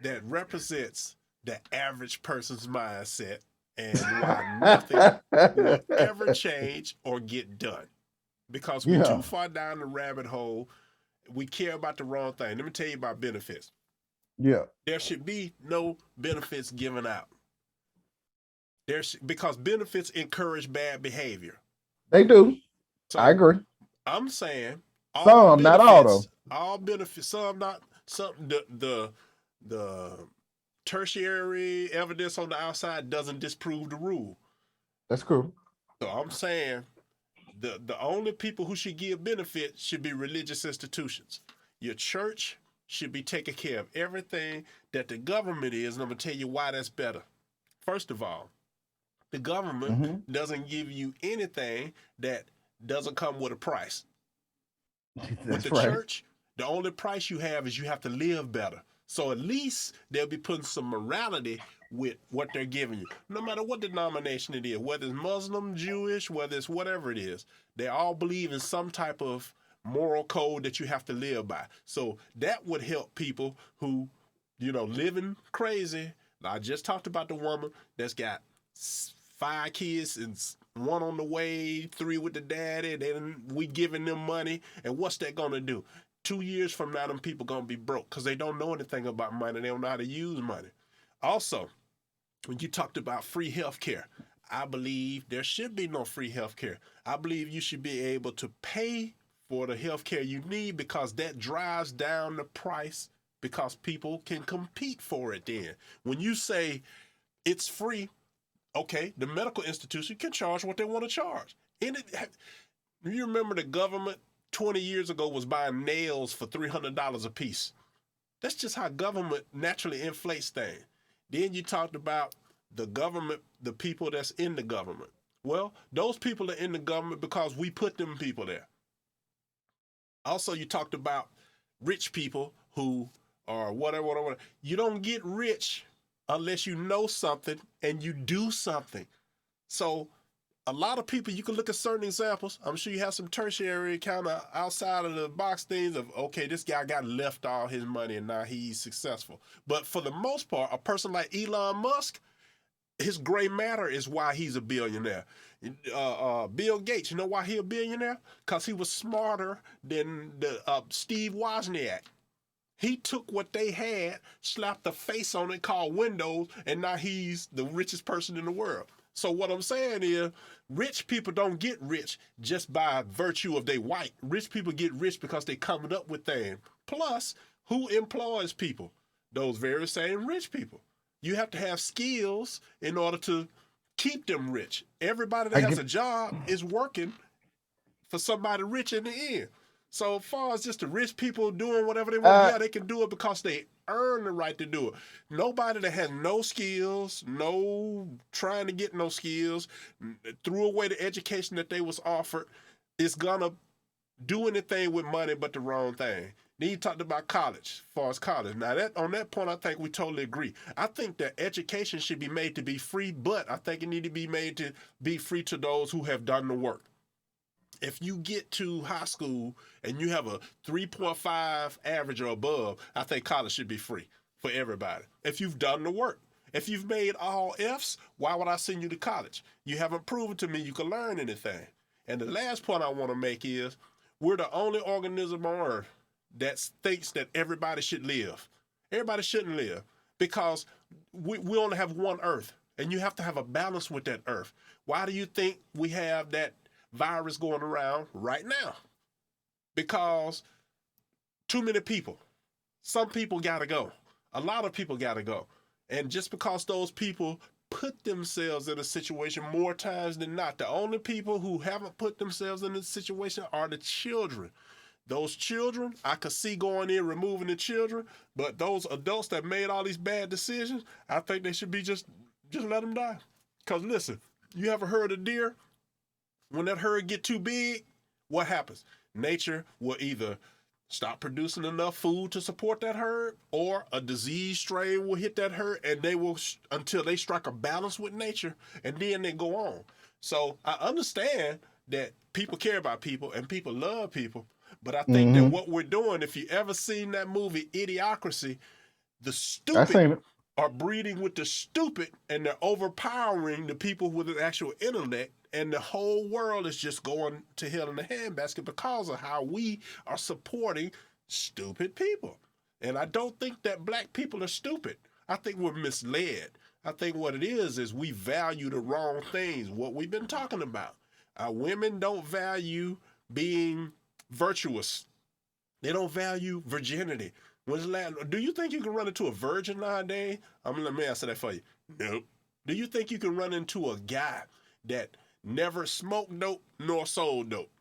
that represents the average person's mindset and why nothing will ever change or get done. Because we're too far down the rabbit hole. We care about the wrong thing. Let me tell you about benefits. Yeah. There should be no benefits given out. Because benefits encourage bad behavior. They do. So I agree. I'm saying some, not all though. All benefits, some not. Some the tertiary evidence on the outside doesn't disprove the rule. That's cool. So I'm saying the only people who should give benefits should be religious institutions. Your church should be taking care of everything that the government is, and I'm gonna tell you why that's better. First of all, the government doesn't give you anything that doesn't come with a price. With the church, the only price you have is you have to live better. So at least they'll be putting some morality with what they're giving you. No matter what denomination it is, whether it's Muslim, Jewish, whether it's whatever it is, they all believe in some type of moral code that you have to live by. So that would help people who, living crazy. I just talked about the woman that's got 5 kids and 1 on the way, 3 with the daddy. We giving them money. And what's that going to do? 2 years from now, them people going to be broke because they don't know anything about money. They don't know how to use money. Also, when you talked about free health care, I believe there should be no free healthcare. I believe you should be able to pay for the healthcare you need because that drives down the price because people can compete for it then. When you say it's free, okay, the medical institution can charge what they want to charge. And you remember the government 20 years ago was buying nails for $300 a piece. That's just how government naturally inflates things. Then you talked about the government, the people that's in the government. Well, those people are in the government because we put them people there. Also, you talked about rich people who are whatever. You don't get rich unless you know something and you do something. So a lot of people, you can look at certain examples. I'm sure you have some tertiary kind of outside of the box things of, okay, this guy got left all his money and now he's successful. But for the most part, a person like Elon Musk, his gray matter is why he's a billionaire. Bill Gates, you know why he a billionaire? Because he was smarter than the Steve Wozniak. He took what they had, slapped a face on it called Windows, and now he's the richest person in the world. So what I'm saying is, rich people don't get rich just by virtue of they white. Rich people get rich because they coming up with things. Plus, who employs people? Those very same rich people. You have to have skills in order to keep them rich. Everybody that has a job is working for somebody rich in the end. So as far as just the rich people doing whatever they want, yeah, they can do it because they earn the right to do it. Nobody that has no skills, no trying to get no skills, threw away the education that they was offered, is gonna do anything with money but the wrong thing. Then you talked about college, as far as college. Now, on that point, I think we totally agree. I think that education should be made to be free, but I think it need to be made to be free to those who have done the work. If you get to high school and you have a 3.5 average or above, I think college should be free for everybody. If you've done the work. If you've made all F's, why would I send you to college? You haven't proven to me you can learn anything. And the last point I want to make is we're the only organism on earth that thinks that everybody should live. Everybody shouldn't live because we only have one earth, and you have to have a balance with that earth. Why do you think we have that virus going around right now? Because too many people. Some people got to go. A lot of people got to go. And just because those people put themselves in a situation more times than not, the only people who haven't put themselves in this situation are the children. Those children, I could see going in, removing the children, but those adults that made all these bad decisions, I think they should be just let them die. Because listen, you ever heard of deer? When that herd get too big, what happens? Nature will either stop producing enough food to support that herd, or a disease strain will hit that herd, and they will until they strike a balance with nature, and then they go on. So I understand that people care about people and people love people, but I think that what we're doing, if you ever seen that movie Idiocracy, the stupid are breeding with the stupid, and they're overpowering the people with an actual intellect, and the whole world is just going to hell in a handbasket because of how we are supporting stupid people. And I don't think that black people are stupid. I think we're misled. I think what it is we value the wrong things, what we've been talking about. Our women don't value being virtuous. They don't value virginity. Do you think you can run into a virgin nowadays? Let me answer that for you. Nope. Do you think you can run into a guy that never smoked dope nor sold dope?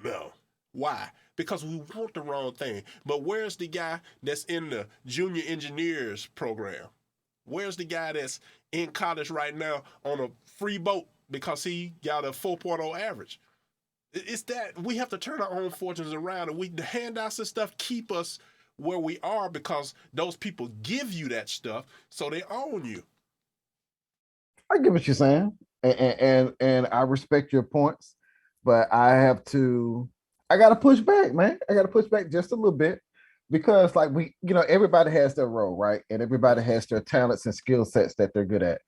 No. Why? Because we want the wrong thing. But where's the guy that's in the junior engineers program? Where's the guy that's in college right now on a free boat because he got a 4.0 average? It's that we have to turn our own fortunes around, and the handouts and stuff keep us where we are because those people give you that stuff, so they own you. I get what you're saying, and I respect your points, but I got to push back, man. I got to push back just a little bit because, like, everybody has their role, right? And everybody has their talents and skill sets that they're good at.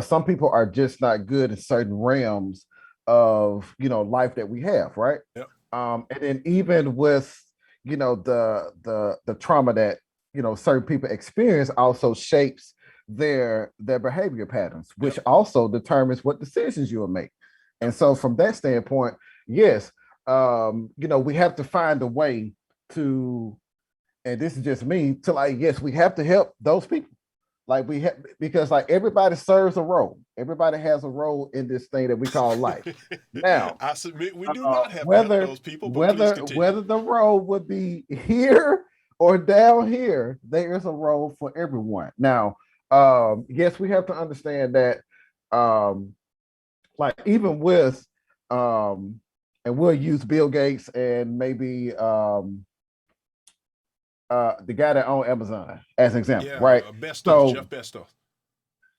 Some people are just not good in certain realms of life that we have, right? Yep. And then even with the trauma that certain people experience also shapes their behavior patterns, which also determines what decisions you will make. And so from that standpoint, yes, we have to find a way to, and this is just me, to like, yes, we have to help those people. Like we have, because like everybody serves a role. Everybody has a role in this thing that we call life. Now, I submit we do not have to help those people, but please continue. Whether the role would be here or down here, there is a role for everyone. Now, yes, we have to understand that, like even with, and we'll use Bill Gates and maybe the guy that owned Amazon as an example, right? Jeff Bezos.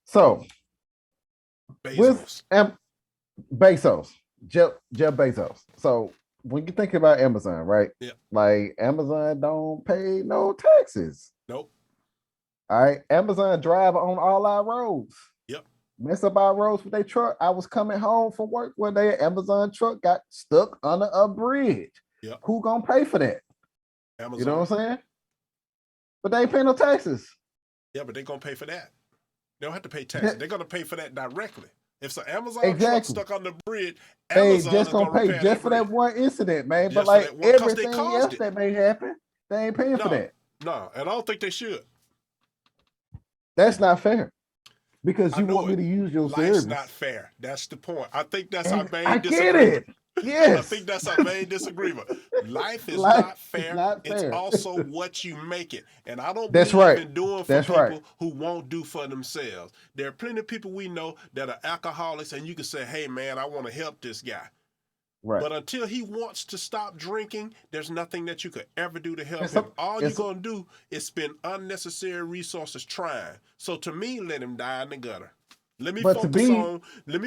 So Bezos. With Jeff Bezos. So when you think about Amazon, right? Yeah. Like Amazon don't pay no taxes. Nope. All right. Amazon drive on all our roads. Yep. Mess up our roads with their truck. I was coming home from work one day, Amazon truck got stuck under a bridge. Yep. Who gonna pay for that? Amazon. You know what I'm saying? But they ain't paying no taxes. Yeah, but they're gonna pay for that. They don't have to pay taxes. They're gonna pay for that directly. If some Amazon truck stuck on the bridge, Amazon just gonna pay just for that one incident, man. But like everything else that may happen, they ain't paying for that. No, and I don't think they should. That's not fair. Because you want me to use your service. Life's not fair. That's the point. I think that's our main disagreement. I get it. Yes. I think that's our main disagreement. Life is not fair. It's also what you make it. And I don't believe in doing for people who won't do for themselves. There are plenty of people we know that are alcoholics, and you can say, hey, man, I want to help this guy. Right. But until he wants to stop drinking, there's nothing that you could ever do to help him. All you're going to do is spend unnecessary resources trying. So to me, let him die in the gutter. Let me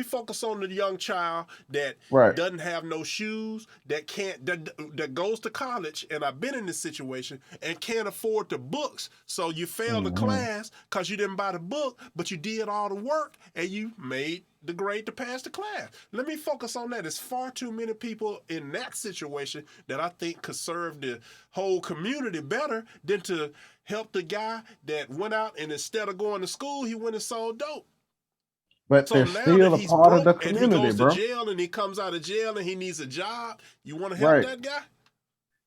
focus on the young child that doesn't have no shoes, that goes to college, and I've been in this situation, and can't afford the books. So you failed the class because you didn't buy the book, but you did all the work and you made the grade to pass the class. Let me focus on that. There's far too many people in that situation that I think could serve the whole community better than to help the guy that went out and instead of going to school, he went and sold dope. But so they're still a part of the community, and he goes bro. to jail and he comes out of jail and he needs a job. You want to help that guy?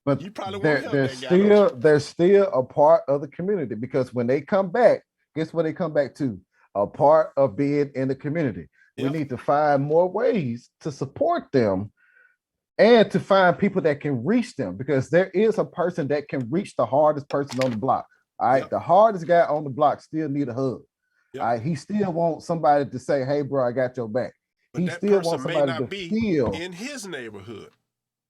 But you probably won't help that guy. They're still a part of the community because when they come back, guess what they come back to? A part of being in the community. We need to find more ways to support them and to find people that can reach them because there is a person that can reach the hardest person on the block. All right. The hardest guy on the block still need a hug. He still wants somebody to say, hey, bro, I got your back. But he still wants somebody to feel in his neighborhood.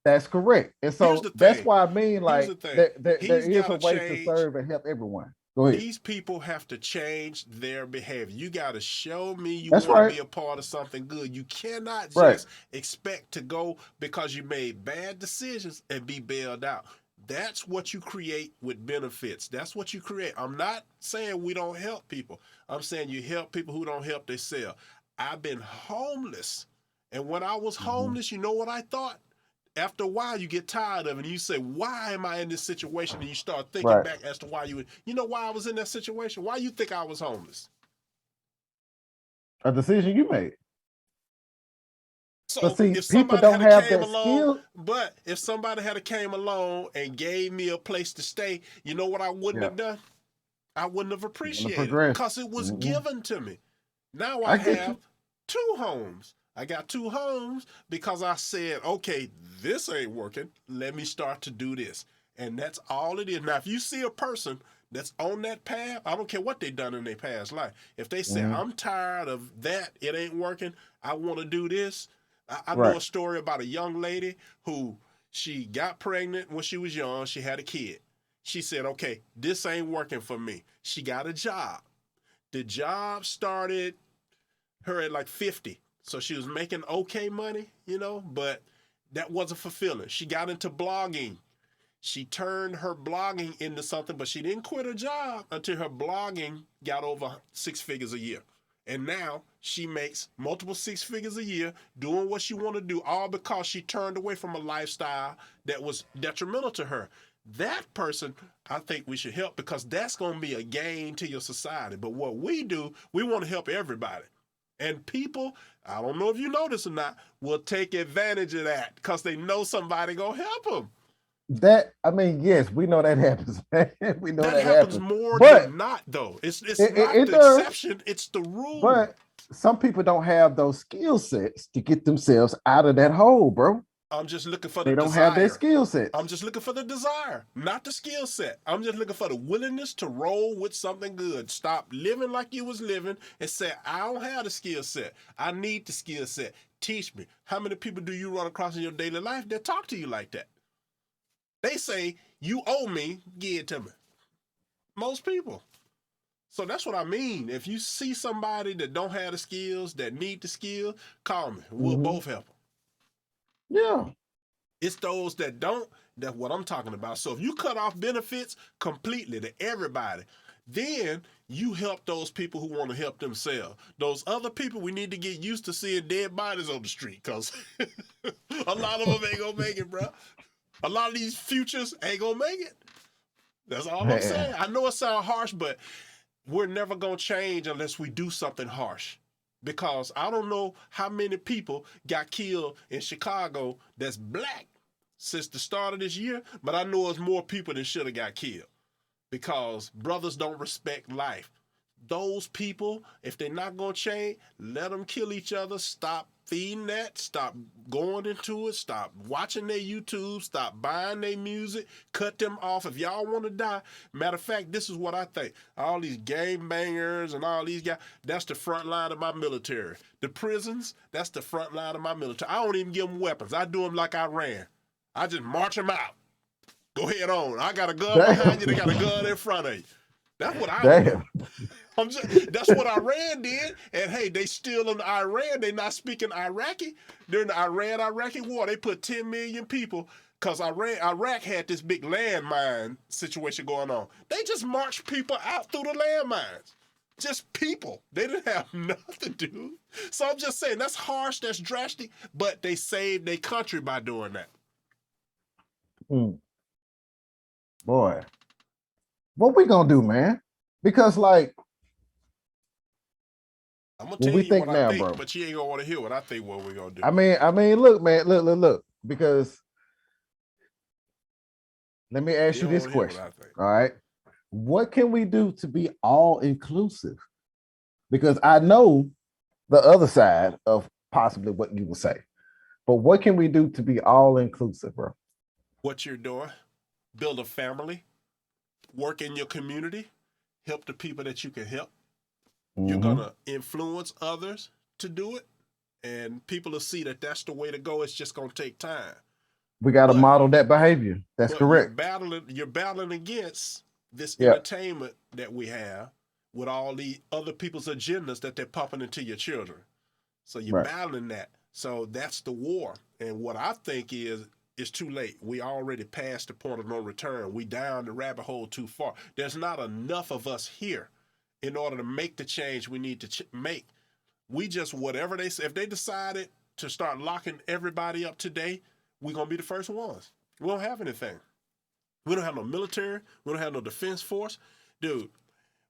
That's correct. And so that's why I mean, like, there is a way to serve and help everyone. Go ahead. These people have to change their behavior. You got to show me you want to be a part of something good. You cannot just expect to go because you made bad decisions and be bailed out. That's what you create with benefits. That's what you create. I'm not saying we don't help people. I'm saying you help people who don't help themselves. I've been homeless. And when I was homeless, you know what I thought? After a while, you get tired of it. And you say, why am I in this situation? And you start thinking back as to why you know why I was in that situation? Why you think I was homeless? A decision you made. So if somebody had came along, but if somebody had came along and gave me a place to stay, you know what I wouldn't have done? I wouldn't have appreciated it because it was given to me. Now I have 2 homes. I got 2 homes because I said, okay, this ain't working. Let me start to do this. And that's all it is. Now, if you see a person that's on that path, I don't care what they've done in their past life. If they say, I'm tired of that, it ain't working, I want to do this. I know a story about a young lady who she got pregnant when she was young. She had a kid. She said, okay, this ain't working for me. She got a job. The job started her at like 50. So she was making okay money, but that wasn't fulfilling. She got into blogging. She turned her blogging into something, but she didn't quit her job until her blogging got over 6 figures a year. And now she makes multiple 6 figures a year doing what she want to do, all because she turned away from a lifestyle that was detrimental to her. That person, I think we should help, because that's going to be a gain to your society. But what we do, we want to help everybody. And people, I don't know if you know this or not, will take advantage of that because they know somebody going to help them. That, I mean, yes, we know that happens, man. We know that happens happens more but than not, though. It's not it the does. exception, it's the rule. But some people don't have those skill sets to get themselves out of that hole, bro. I'm just looking for the They don't desire. have their skill sets. I'm just looking for the desire, not the skill set. I'm just looking for the willingness to roll with something good. Stop living like you was living and say, I don't have the skill set. I need the skill set. Teach me. How many people do you run across in your daily life that talk to you like that? They say, you owe me, give it to me. Most people. So that's what I mean. If you see somebody that don't have the skills, that need the skill, call me. We'll both help them. Yeah. It's those that don't, that's what I'm talking about. So if you cut off benefits completely to everybody, then you help those people who want to help themselves. Those other people, we need to get used to seeing dead bodies on the street, because a lot of them ain't going to make it, bro. A lot of these futures ain't going to make it. That's all I'm saying. I know it sounds harsh, but we're never going to change unless we do something harsh. Because I don't know how many people got killed in Chicago that's black since the start of this year, but I know it's more people that should have got killed because brothers don't respect life. Those people, if they're not going to change, let them kill each other. Stop feeding that. Stop going into it. Stop watching their YouTube. Stop buying their music. Cut them off. If y'all want to die, matter of fact, this is what I think. All these gang bangers and all these guys, that's the front line of my military. The prisons, that's the front line of my military. I don't even give them weapons. I do them like Iran. I just march them out. Go ahead on. I got a gun behind you. They got a gun in front of you. That's what I do. That's what Iran did. And hey, they still in Iran. They not speaking Iraqi. During the Iran-Iraqi war, they put 10 million people, because Iraq had this big landmine situation going on. They just marched people out through the landmines. Just people. They didn't have nothing to do. So I'm just saying, that's harsh, that's drastic, but they saved their country by doing that. Boy, what we gonna do, man? Because like, I'm gonna tell you what I think, bro, but you ain't gonna want to hear what I think. What we gonna do? I mean, look, man, look. Because let me ask you this question. All right, what can we do to be all inclusive? Because I know the other side of possibly what you will say, but what can we do to be all inclusive, bro? What you're doing, build a family, work in your community, help the people that you can help. You're going to influence others to do it, and people will see that that's the way to go. It's just going to take time. We got to model that behavior. That's correct. You're battling against this entertainment that we have with all the other people's agendas that they're pumping into your children. So you're battling that. So that's the war. And what I think is, it's too late. We already passed the point of no return. We down the rabbit hole too far. There's not enough of us here in order to make the change we need to make. We just, whatever they say, if they decided to start locking everybody up today, we're going to be the first ones. We don't have anything. We don't have no military. We don't have no defense force. Dude,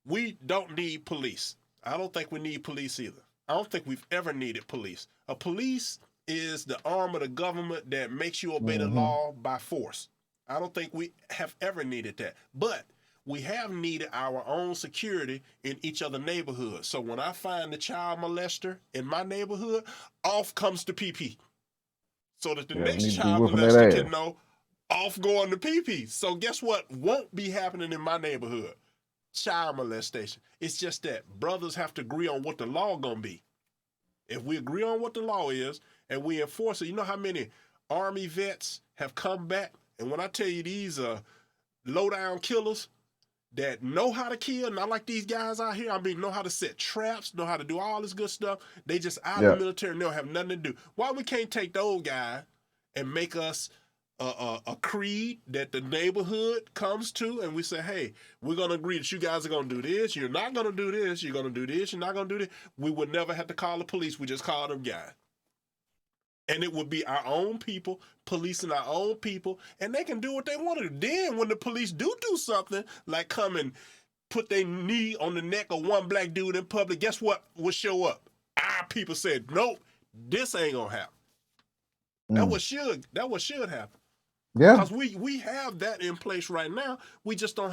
we don't need police. I don't think we need police either. I don't think we've ever needed police. A police is the arm of the government that makes you obey the law by force. I don't think we have ever needed that. But we have needed our own security in each other neighborhood. So when I find the child molester in my neighborhood, off comes the PP. So that the next child molester can know, off going the PP. So guess what won't be happening in my neighborhood? Child molestation. It's just that brothers have to agree on what the law gonna be. If we agree on what the law is and we enforce it, you know how many Army vets have come back? And when I tell you these are low-down killers that know how to kill, not like these guys out here, I mean, know how to set traps, know how to do all this good stuff. They just out of the military and they don't have nothing to do. Why we can't take those guys and make us a creed that the neighborhood comes to, and we say, hey, we're going to agree that you guys are going to do this. You're not going to do this. You're going to do this. You're not going to do this. We would never have to call the police. We just call them guys. And it would be our own people policing our own people, and they can do what they want to do. Then when the police do something, like come and put their knee on the neck of one black dude in public, guess what would show up? Our people said, nope, this ain't going to happen. That what should happen. Yeah. Because we have that in place right now. We just don't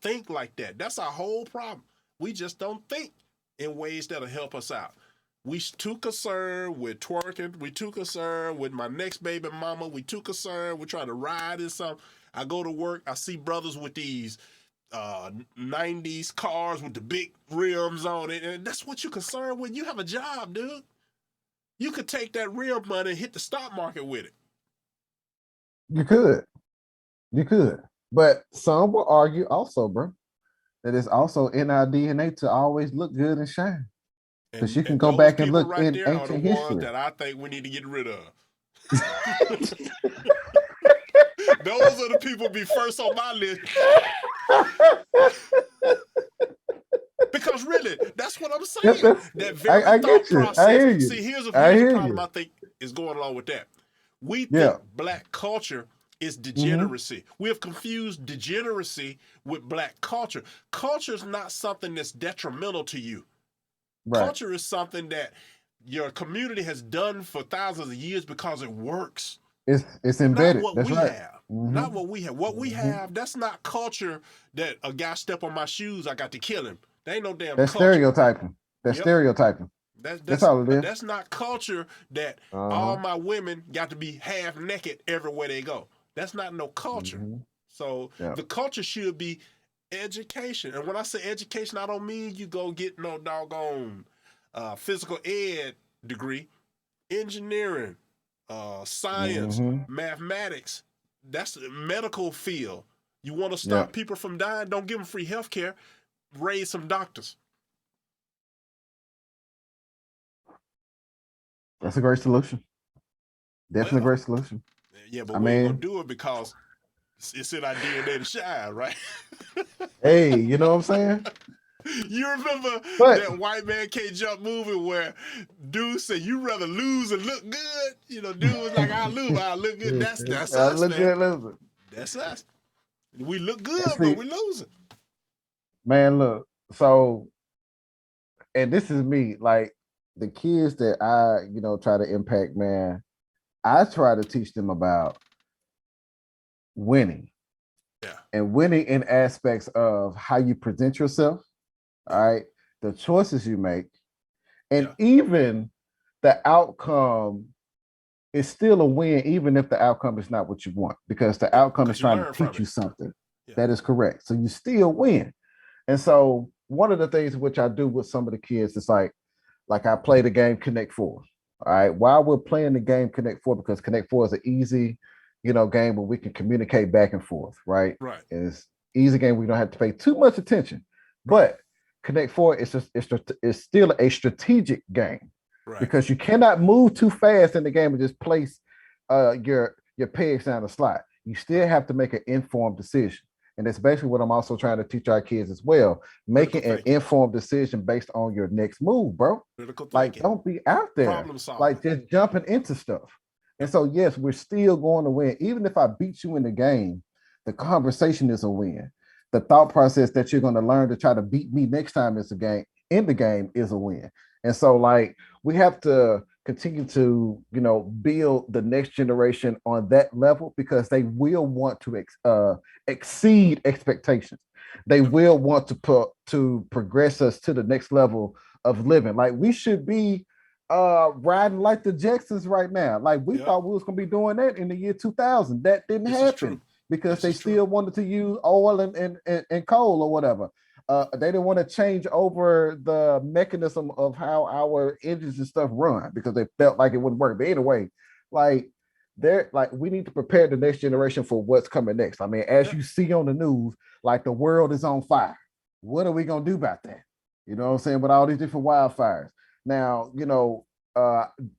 think like that. That's our whole problem. We just don't think in ways that'll help us out. We too concerned with twerking. We too concerned with my next baby mama. We too concerned with trying to ride in something. I go to work, I see brothers with these 90s cars with the big rims on it, and that's what you're concerned with. You have a job, dude. You could take that rim money and hit the stock market with it. You could. But some will argue also, bro, that it's also in our DNA to always look good and shine. Because you can go back and look in ancient history. That I think we need to get rid of. Those are the people be first on my list. Because really, that's what I'm saying. That very thought process. I hear you. See, here's a problem I think is going along with that. We think black culture is degeneracy. We have confused degeneracy with black culture. Culture is not something that's detrimental to you. Right. Culture is something that your community has done for thousands of years because it works. It's embedded. Not what that's we right. have. Not what we have. What we have, that's not culture that a guy step on my shoes, I got to kill him. That ain't no damn that's culture. Stereotyping. That's stereotyping. That's all it is. That's not culture that all my women got to be half naked everywhere they go. That's not no culture. So the culture should be education. And when I say education, I don't mean you go get no doggone physical ed degree. Engineering, science, mathematics, that's the medical field. You want to stop people from dying? Don't give them free health care. Raise some doctors. That's a great solution. Definitely a great solution. Yeah, but we ain't gonna do it because it's in our DNA to shine, right? Hey, you know what I'm saying? You remember that White Man Can't Jump movie where dude said, you rather lose and look good? You know, dude was like, I'll look good. That's us, man. Good, that's us. We look good, but we losing. Man, look, so, and this is me, like, the kids that I, try to impact, man, I try to teach them about winning. Yeah. And winning in aspects of how you present yourself, all right, the choices you make, and even the outcome is still a win, even if the outcome is not what you want, because the outcome is trying to teach you something. That is correct. So you still win. And so one of the things which I do with some of the kids is like I play the game Connect Four. All right. While we're playing the game Connect Four, because Connect Four is an easy, game where we can communicate back and forth. Right. Right. It's easy game. We don't have to pay too much attention. But Connect Four is still a strategic game. Right. Because you cannot move too fast in the game and just place your pegs down the slot. You still have to make an informed decision. And that's basically what I'm also trying to teach our kids as well. Making an informed decision based on your next move, bro. Like, don't be out there like just jumping into stuff. And so, yes, we're still going to win. Even if I beat you in the game, the conversation is a win. The thought process that you're going to learn to try to beat me next time in the game is a win. And so, like, we have to continue to, build the next generation on that level, because they will want to exceed expectations. They will want to progress us to the next level of living. Like, we should be riding like the Jetsons right now. Like, we thought we was going to be doing that in the year 2000. That didn't happen because they still wanted to use oil and coal or whatever. They didn't want to change over the mechanism of how our engines and stuff run because they felt like it wouldn't work. But anyway, we need to prepare the next generation for what's coming next. I mean, as you see on the news, like, the world is on fire. What are we going to do about that? You know what I'm saying? With all these different wildfires. Now,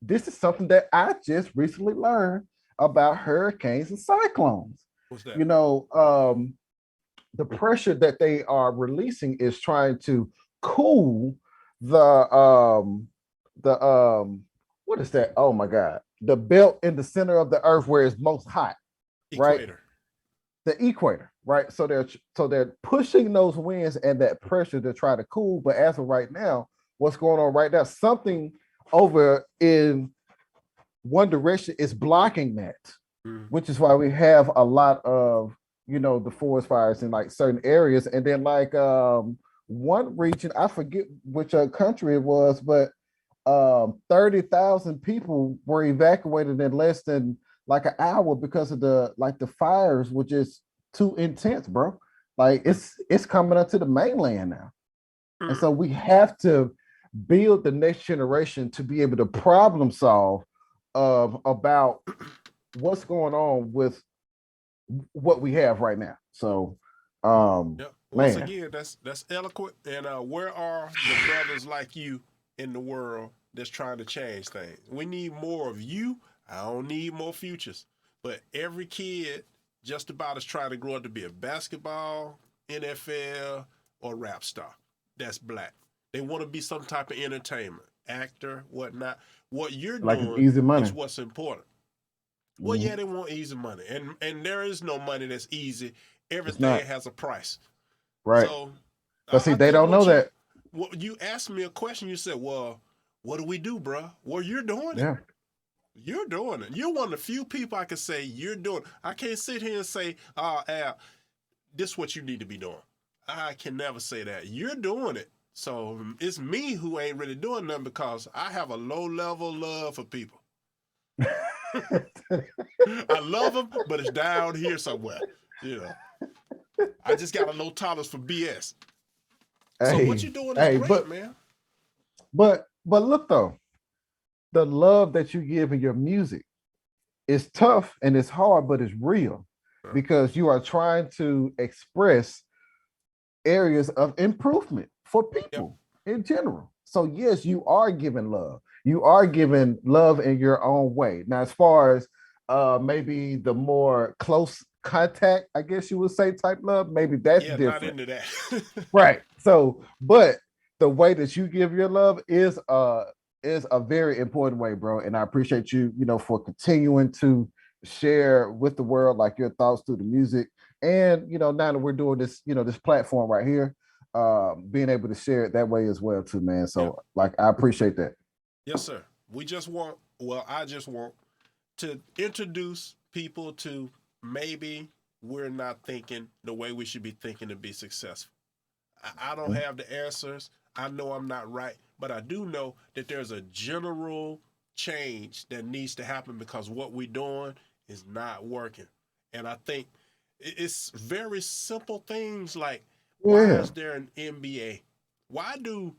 this is something that I just recently learned about hurricanes and cyclones. What's that? You know, the pressure that they are releasing is trying to cool the what is that? Oh my God, the belt in the center of the earth where it's most hot, right? Equator. The equator, right? So they're pushing those winds and that pressure to try to cool. But as of right now, what's going on right now? Something over in one direction is blocking that, which is why we have a lot of the forest fires in like certain areas. And then like one region, I forget which country it was, but 30,000 people were evacuated in less than like an hour because of the fires were just too intense, bro. Like it's coming up to the mainland now. And so we have to build the next generation to be able to problem solve about what's going on with what we have right now. So Yep. Once man, again, that's eloquent. And where are the brothers like you in the world that's trying to change things? We need more of you. I don't need more futures. But every kid just about is trying to grow up to be a basketball, NFL, or rap star that's black. They want to be some type of entertainment, actor, whatnot. What you're like doing it's easy money. is what's important. Well, yeah, they want easy money. And there is no money that's easy. Everything has a price. Right. So, but see, they don't know that. Well, you asked me a question. You said, well, what do we do, bro? Well, you're doing it. Yeah. You're doing it. You're one of the few people I can say you're doing it. I can't sit here and say, Al, this is what you need to be doing. I can never say that. You're doing it. So it's me who ain't really doing nothing because I have a low-level love for people. I love them, but it's down here somewhere. I just got a low tolerance for BS. So what you doing is great, man. But look though, the love that you give in your music is tough and it's hard, but it's real because you are trying to express areas of improvement for people in general. So yes, you are giving love. You are giving love in your own way. Now, as far as maybe the more close contact, I guess you would say, type love, maybe that's different. Not into that. Right. So, but the way that you give your love is a very important way, bro. And I appreciate you, for continuing to share with the world like your thoughts through the music. And now that we're doing this, this platform right here, being able to share it that way as well too, man. So like I appreciate that. Yes, sir. I just want to introduce people to maybe we're not thinking the way we should be thinking to be successful. I don't have the answers. I know I'm not right, but I do know that there's a general change that needs to happen because what we're doing is not working. And I think it's very simple things like, why is there an NBA? Why do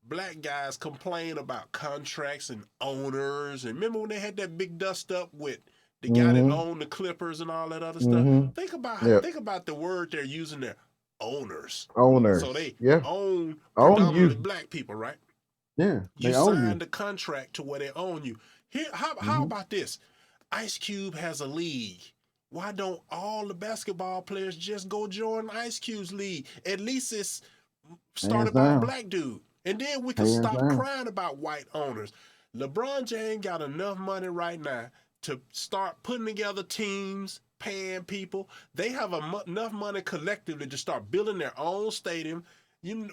black guys complain about contracts and owners? And remember when they had that big dust up with the guy that owned the Clippers and all that other stuff? Think about the word they're using there. Owners. So they own predominantly black people, right? Yeah. You signed the contract to where they own you. Here, how about this? Ice Cube has a league. Why don't all the basketball players just go join Ice Cube's league? At least it's started by a black dude. And then we can stop crying about white owners. LeBron James got enough money right now to start putting together teams, paying people. They have enough money collectively to start building their own stadium.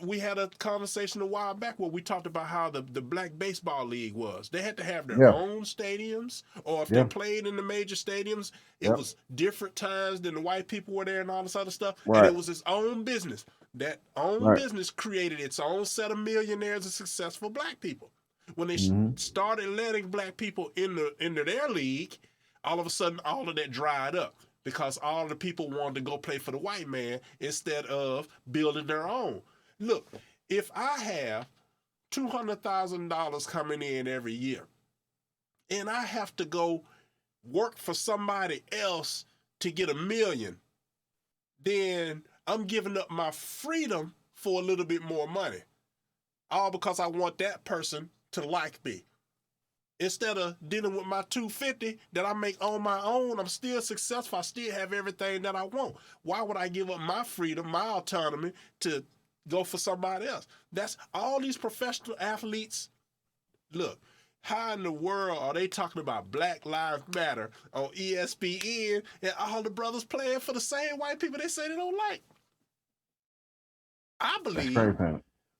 We had a conversation a while back where we talked about how the black baseball league was. They had to have their own stadiums, or if they played in the major stadiums, it was different times than the white people were there and all this other stuff. Right. And it was its own business. That own business created its own set of millionaires and successful black people. When they started letting black people into their league, all of a sudden all of that dried up because all the people wanted to go play for the white man instead of building their own. Look, if I have $200,000 coming in every year and I have to go work for somebody else to get $1 million, then I'm giving up my freedom for a little bit more money. All because I want that person to like me. Instead of dealing with my 250 that I make on my own, I'm still successful. I still have everything that I want. Why would I give up my freedom, my autonomy to go for somebody else? That's all these professional athletes. Look, how in the world are they talking about Black Lives Matter on ESPN and all the brothers playing for the same white people they say they don't like? I believe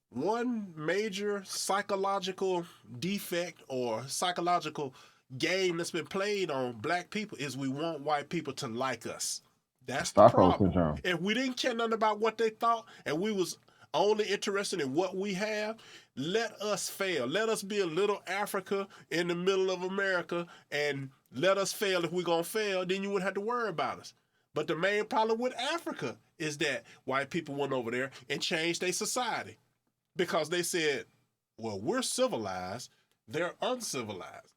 one major psychological defect or psychological game that's been played on black people is we want white people to like us. That's the problem. If we didn't care nothing about what they thought and we was only interested in what we have, let us fail. Let us be a little Africa in the middle of America and let us fail. If we're going to fail, then you wouldn't have to worry about us. But the main problem with Africa is that white people went over there and changed their society because they said, well, we're civilized, they're uncivilized.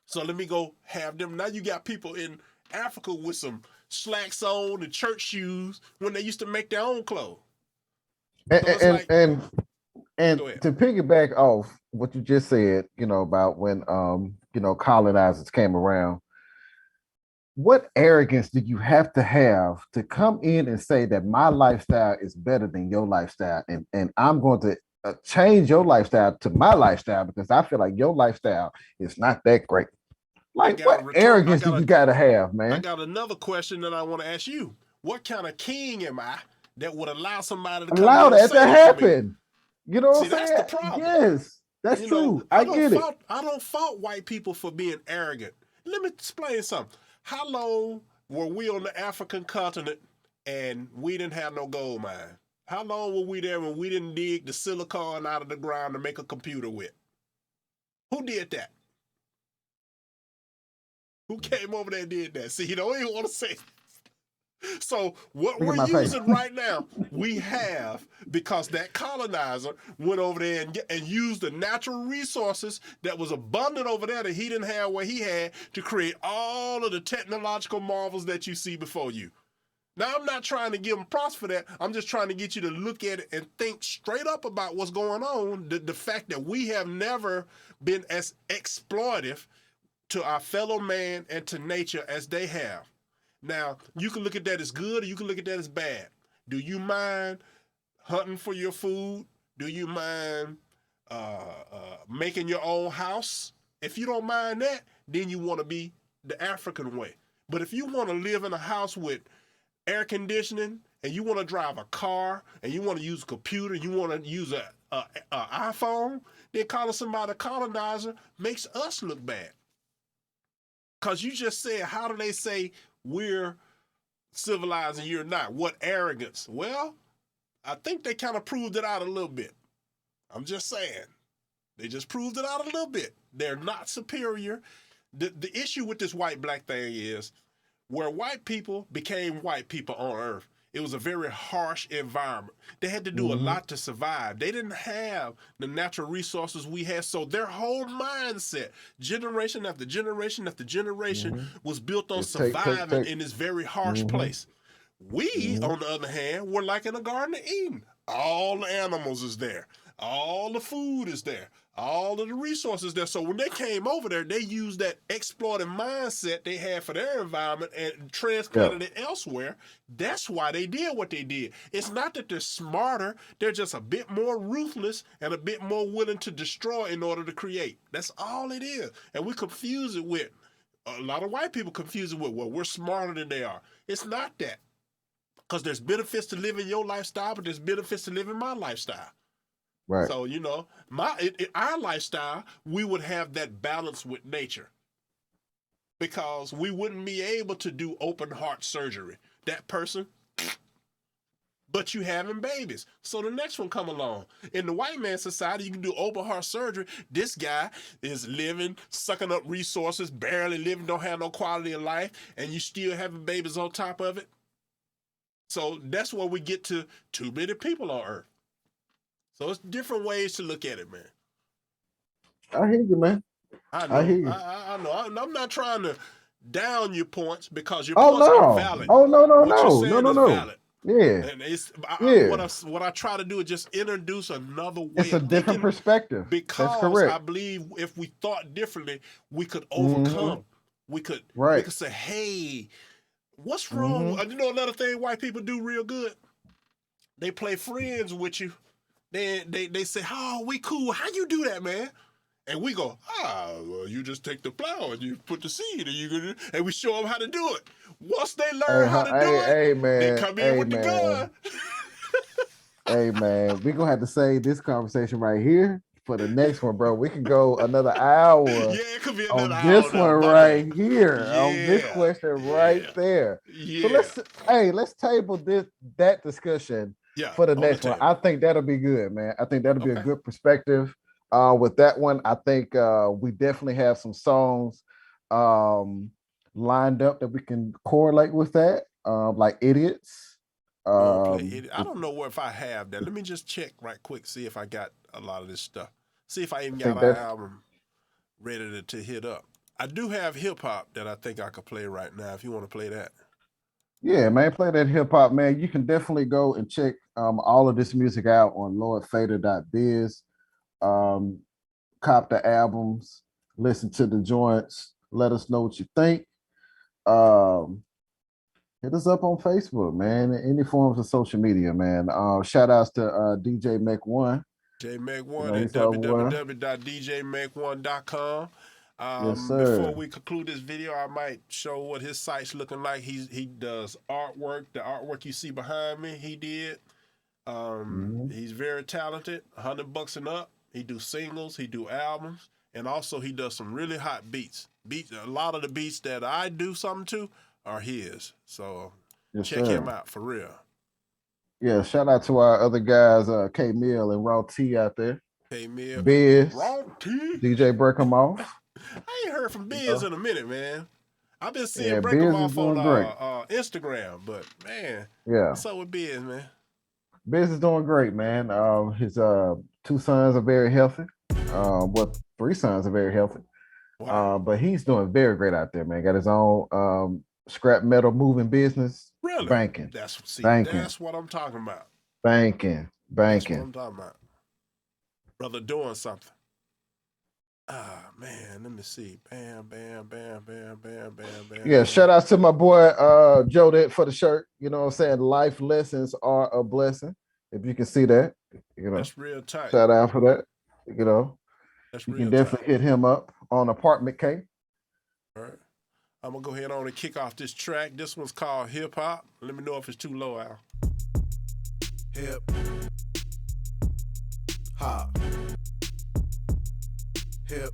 So let me go have them. Now you got people in Africa with some slacks on and church shoes when they used to make their own clothes. And to piggyback off what you just said, about when colonizers came around, what arrogance did you have to come in and say that my lifestyle is better than your lifestyle, and I'm going to change your lifestyle to my lifestyle because I feel like your lifestyle is not that great? Like, what arrogance do you got to have, man? I got another question that I want to ask you. What kind of king am I that would allow somebody to come allow that to happen? You know what I'm saying? That's the problem. Yes, that's true. I get it. I don't fault white people for being arrogant. Let me explain something. How long were we on the African continent and we didn't have no gold mine? How long were we there when we didn't dig the silicon out of the ground to make a computer with? Who did that? Who came over there and did that? See, you don't even want to say. So what we're using right now, we have because that colonizer went over there and used the natural resources that was abundant over there that he didn't have where he had to create all of the technological marvels that you see before you. Now, I'm not trying to give him props for that. I'm just trying to get you to look at it and think straight up about what's going on. The fact that we have never been as exploitive to our fellow man and to nature as they have. Now, you can look at that as good or you can look at that as bad. Do you mind hunting for your food? Do you mind making your own house? If you don't mind that, then you want to be the African way. But if you want to live in a house with air conditioning and you want to drive a car and you want to use a computer, you want to use an iPhone, then calling somebody a colonizer makes us look bad. Because you just said, how do they say we're civilized and you're not? What arrogance? Well, I think they kind of proved it out a little bit. I'm just saying. They just proved it out a little bit. They're not superior. The issue with this white-black thing is where white people became white people on Earth, it was a very harsh environment. They had to do a lot to survive. They didn't have the natural resources we had. So their whole mindset, generation after generation after generation, was built on surviving in this very harsh place. We, on the other hand, were like in a Garden of Eden. All the animals is there. All the food is there. All of the resources there. So when they came over there, they used that exploiting mindset they had for their environment and transplanted it elsewhere. That's why they did what they did. It's not that they're smarter. They're just a bit more ruthless and a bit more willing to destroy in order to create. That's all it is. And we confuse it with, a lot of white people confuse it with, well, we're smarter than they are. It's not that. Because there's benefits to living your lifestyle, but there's benefits to living my lifestyle. Right. So, our lifestyle, we would have that balance with nature because we wouldn't be able to do open heart surgery. That person, but you having babies. So the next one come along. In the white man society, you can do open heart surgery. This guy is living, sucking up resources, barely living, don't have no quality of life, and you still having babies on top of it. So that's where we get to too many people on Earth. So it's different ways to look at it, man. I hear you, man. I hear you. I know. I'm not trying to down your points because your points are valid. No. Yeah. And it's Yeah. what I try to do is just introduce another way. It's a of different thinking, perspective. That's because correct. I believe if we thought differently, we could Mm-hmm. overcome. We could say, hey, what's wrong? Mm-hmm. You know another thing white people do real good? They play friends with you. They say, oh, we cool. How you do that, man? And we go, well, you just take the plow and you put the seed and we show them how to do it. Once they learn how to do it, they come in with the gun. Hey, man, we're going to have to save this conversation right here for the next one, bro. We can go another hour it could be another on this hour one right here, on this question right there. Yeah. So let's table that discussion for the next one. I think that'll be good, man. I think that'll be a good perspective. With that one, I think we definitely have some songs lined up that we can correlate with that, like Idiots. I don't know if I have that. Let me just check right quick, see if I got a lot of this stuff. See if I even got an album ready to hit up. I do have hip hop that I think I could play right now if you want to play that. Yeah, man, play that hip hop, man. You can definitely go and check all of this music out on lordfaderbiz. Cop the albums, listen to the joints, let us know what you think. Hit us up on Facebook, man, any forms of social media, man. Shout outs to DJ Make One. JMake1 at www.djmake1.com. Yes, sir. Before we conclude this video, I might show what his site's looking like. He does artwork. The artwork you see behind me, he did. He's very talented, $100 and up. He do singles, he do albums, and also he does some really hot beats. A lot of the beats that I do something to are his. So check him out for real. Yeah, shout out to our other guys, K Mill and Raw T out there. K Mill, Biz, Raw T, DJ Break 'em Off. I ain't heard from Biz in a minute, man. I've been seeing Break 'em Off on Instagram, but man, what's up with Biz, man? Biz is doing great, man. His 2 sons are very healthy. 3 sons are very healthy. Wow. But he's doing very great out there, man. Got his own scrap metal moving business. Really? Banking. That's what I'm talking about. Banking. That's what I'm talking about. Brother doing something. Man, let me see. Bam. Yeah, shout out to my boy Joe Dent for the shirt. You know what I'm saying? Life lessons are a blessing. If you can see that, you know. That's real tight. Shout out for that. You know. That's you real can definitely hit him up on Apartment K. All right. I'm gonna go ahead on and kick off this track. This one's called Hip Hop. Let me know if it's too low, Al. Hip hop. Hip.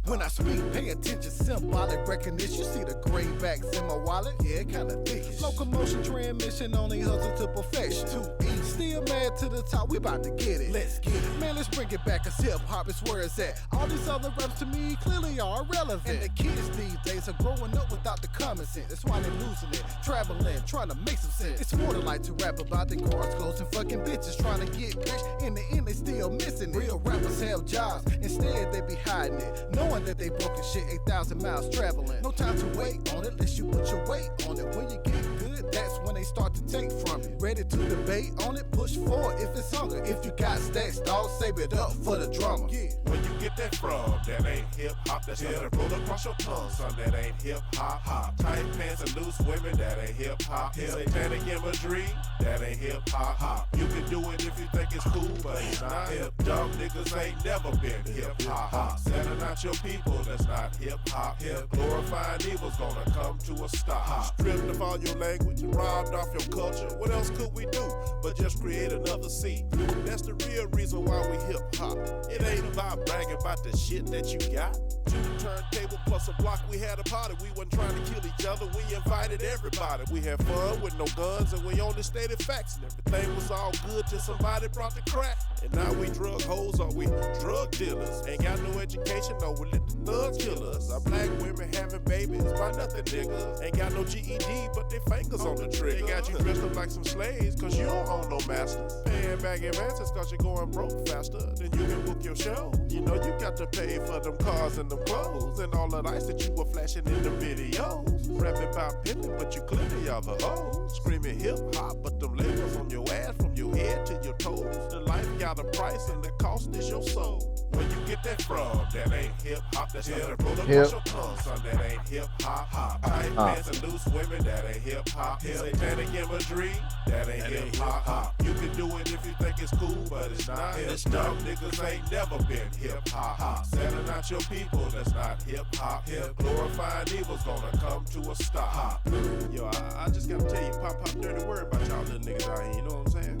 When I speak, pay attention, symbolic recognition. You see the graybacks in my wallet? Yeah, kinda thickish. Locomotion transmission, only hustle to perfection. 2 E, still mad to the top, we about to get it. Let's get it. Man, let's bring it back, cause hip hop is where it's at. All these other raps to me clearly are irrelevant. And the kids these days are growing up without the common sense. That's why they're losing it, traveling, trying to make some sense. It's more than like to rap about the cars, clothes, and fucking bitches. Trying to get rich, in the end they still missing it. Real rappers have jobs, instead they be hiding it. Knowing that they broken shit 8,000 miles traveling. No time to wait on it, unless you put your weight on it. When you get good, that's when they start to take from you. Ready to debate on it, push forward if it's hunger. If you got stacks, dog, save it up for the drama. Yeah. Where you get that from? That ain't hip hop. That's something that roll across your tongue. Son, that ain't hip hop. Tight pants and loose women, that ain't hip hop. Satanic imagery, that ain't hip hop. You can do it if you think it's cool, but it's not hip. Dumb niggas ain't never been hip hop. Selling out your people, that's not hip hop. Glorifying evil's gonna come to a stop. Stripped of all your language, robbed off your culture. What else could we do but just create another scene? That's the real reason why we hip hop. It ain't about bragging about the shit that you got. 2 turntable plus a block, we had a party. We wasn't trying to kill each other, we invited everybody. We had fun with no guns and we only stated facts. And everything was all good till somebody brought the crack. And now we drug hoes or we drug dealers. Ain't got no education, no, we let the thug killers. Our black women having babies by nothing, niggas. Ain't got no GED, but they fingers on the trigger. They got you dressed up like some slaves, cause you don't own no masters. Paying back advances cause you're going broke faster than you can book your show. You know you got to pay for them cars and them clothes and all that ice that you were flashing in the videos. Rapping about pimping, but you clearly are the hoes. Screaming hip hop, but them labels on your ass from your head to your toes. The life got a price and the cost is your soul. Where you get that from? That ain't hip hop. That's something that roll across your tongue, son. That ain't hip hop. Tight pants and loose women. That ain't hip hop. Satanic imagery. That ain't hip hop. You can do it if you think it's cool, but it's not. It's dumb niggas ain't never been hip hop. Selling out your people. That's not hip hop. Glorifying evil's gonna come to a stop. Yo, I just gotta tell you, pop dirty word about y'all little niggas out here. You know what I'm saying?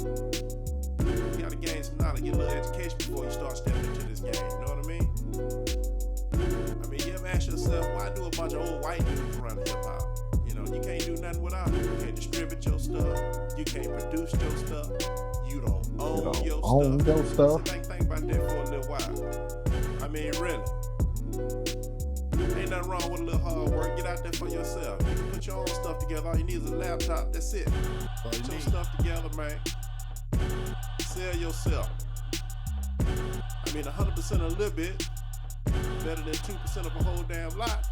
You gotta gain some knowledge, get a little education before you start stepping into this game. You know what I mean? I mean, you ever ask yourself, why do a bunch of old white dudes run hip hop? You know, you can't do nothing without it. You can't distribute your stuff. You can't produce your stuff. You don't own your stuff. So think about that for a little while. I mean, really. Ain't nothing wrong with a little hard work. Get out there for yourself. You can put your own stuff together. All you need is a laptop. That's it. Put your stuff together, man. Sell yourself. I mean, 100% a little bit better than 2% of a whole damn lot.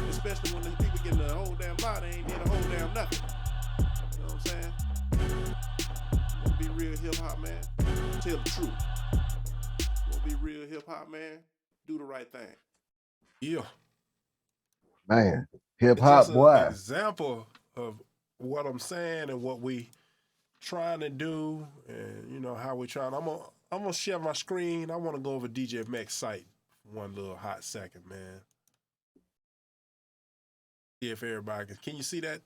Especially when the people getting the whole damn lot, they ain't did a whole damn nothing. You know what I'm saying? Wanna be real hip hop, man? Tell the truth. Wanna be real hip hop, man? Do the right thing. Yeah. Man, hip hop boy. An example of what I'm saying and what we trying to do, and you know how we trying. I'm gonna share my screen. I want to go over DJ Mac's site for one little hot second, man. See if everybody can you see that?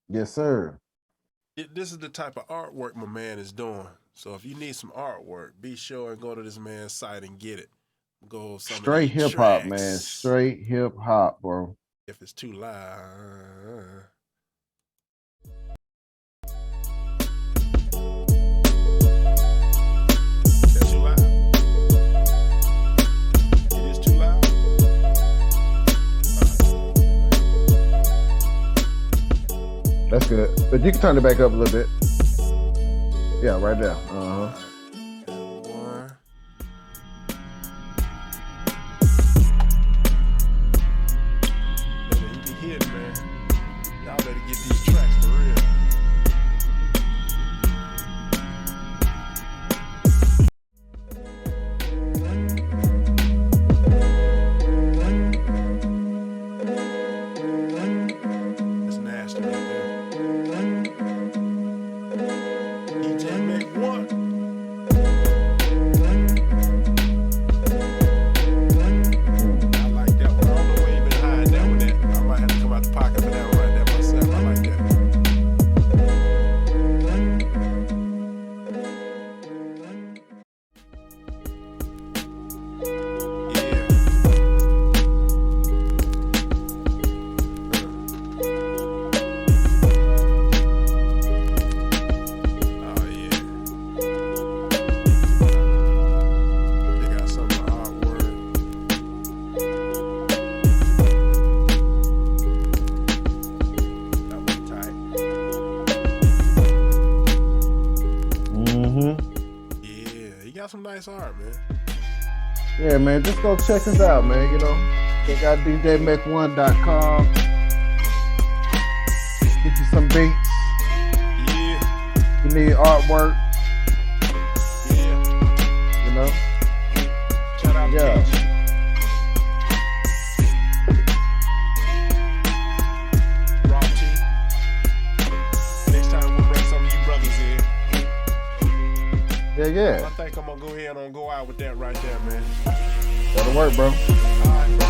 Yes, sir. This is the type of artwork my man is doing. So if you need some artwork, be sure and go to this man's site and get it. Go straight hip hop, man. Straight hip hop, bro. If it's too loud. That's too loud. It is too loud. That's good. But you can turn it back up a little bit. Yeah, right there. Y'all better get these tracks for real. That's nasty right there. DJ Mac 1. I like that one. I don't know where you been hiding that one at. I might have to come out the pocket for that one right there myself. I like that. Some nice art, man. Yeah, man, just go check us out, man. You know, check out djmac1.com. Get you some beats. Yeah. You need artwork. Yeah. You know. Shout out to Keith. Raw T. Next time we'll bring some of you brothers in. Yeah. I think I'm gonna go ahead and go out with that right there, man. That'll work, bro. All right, bro.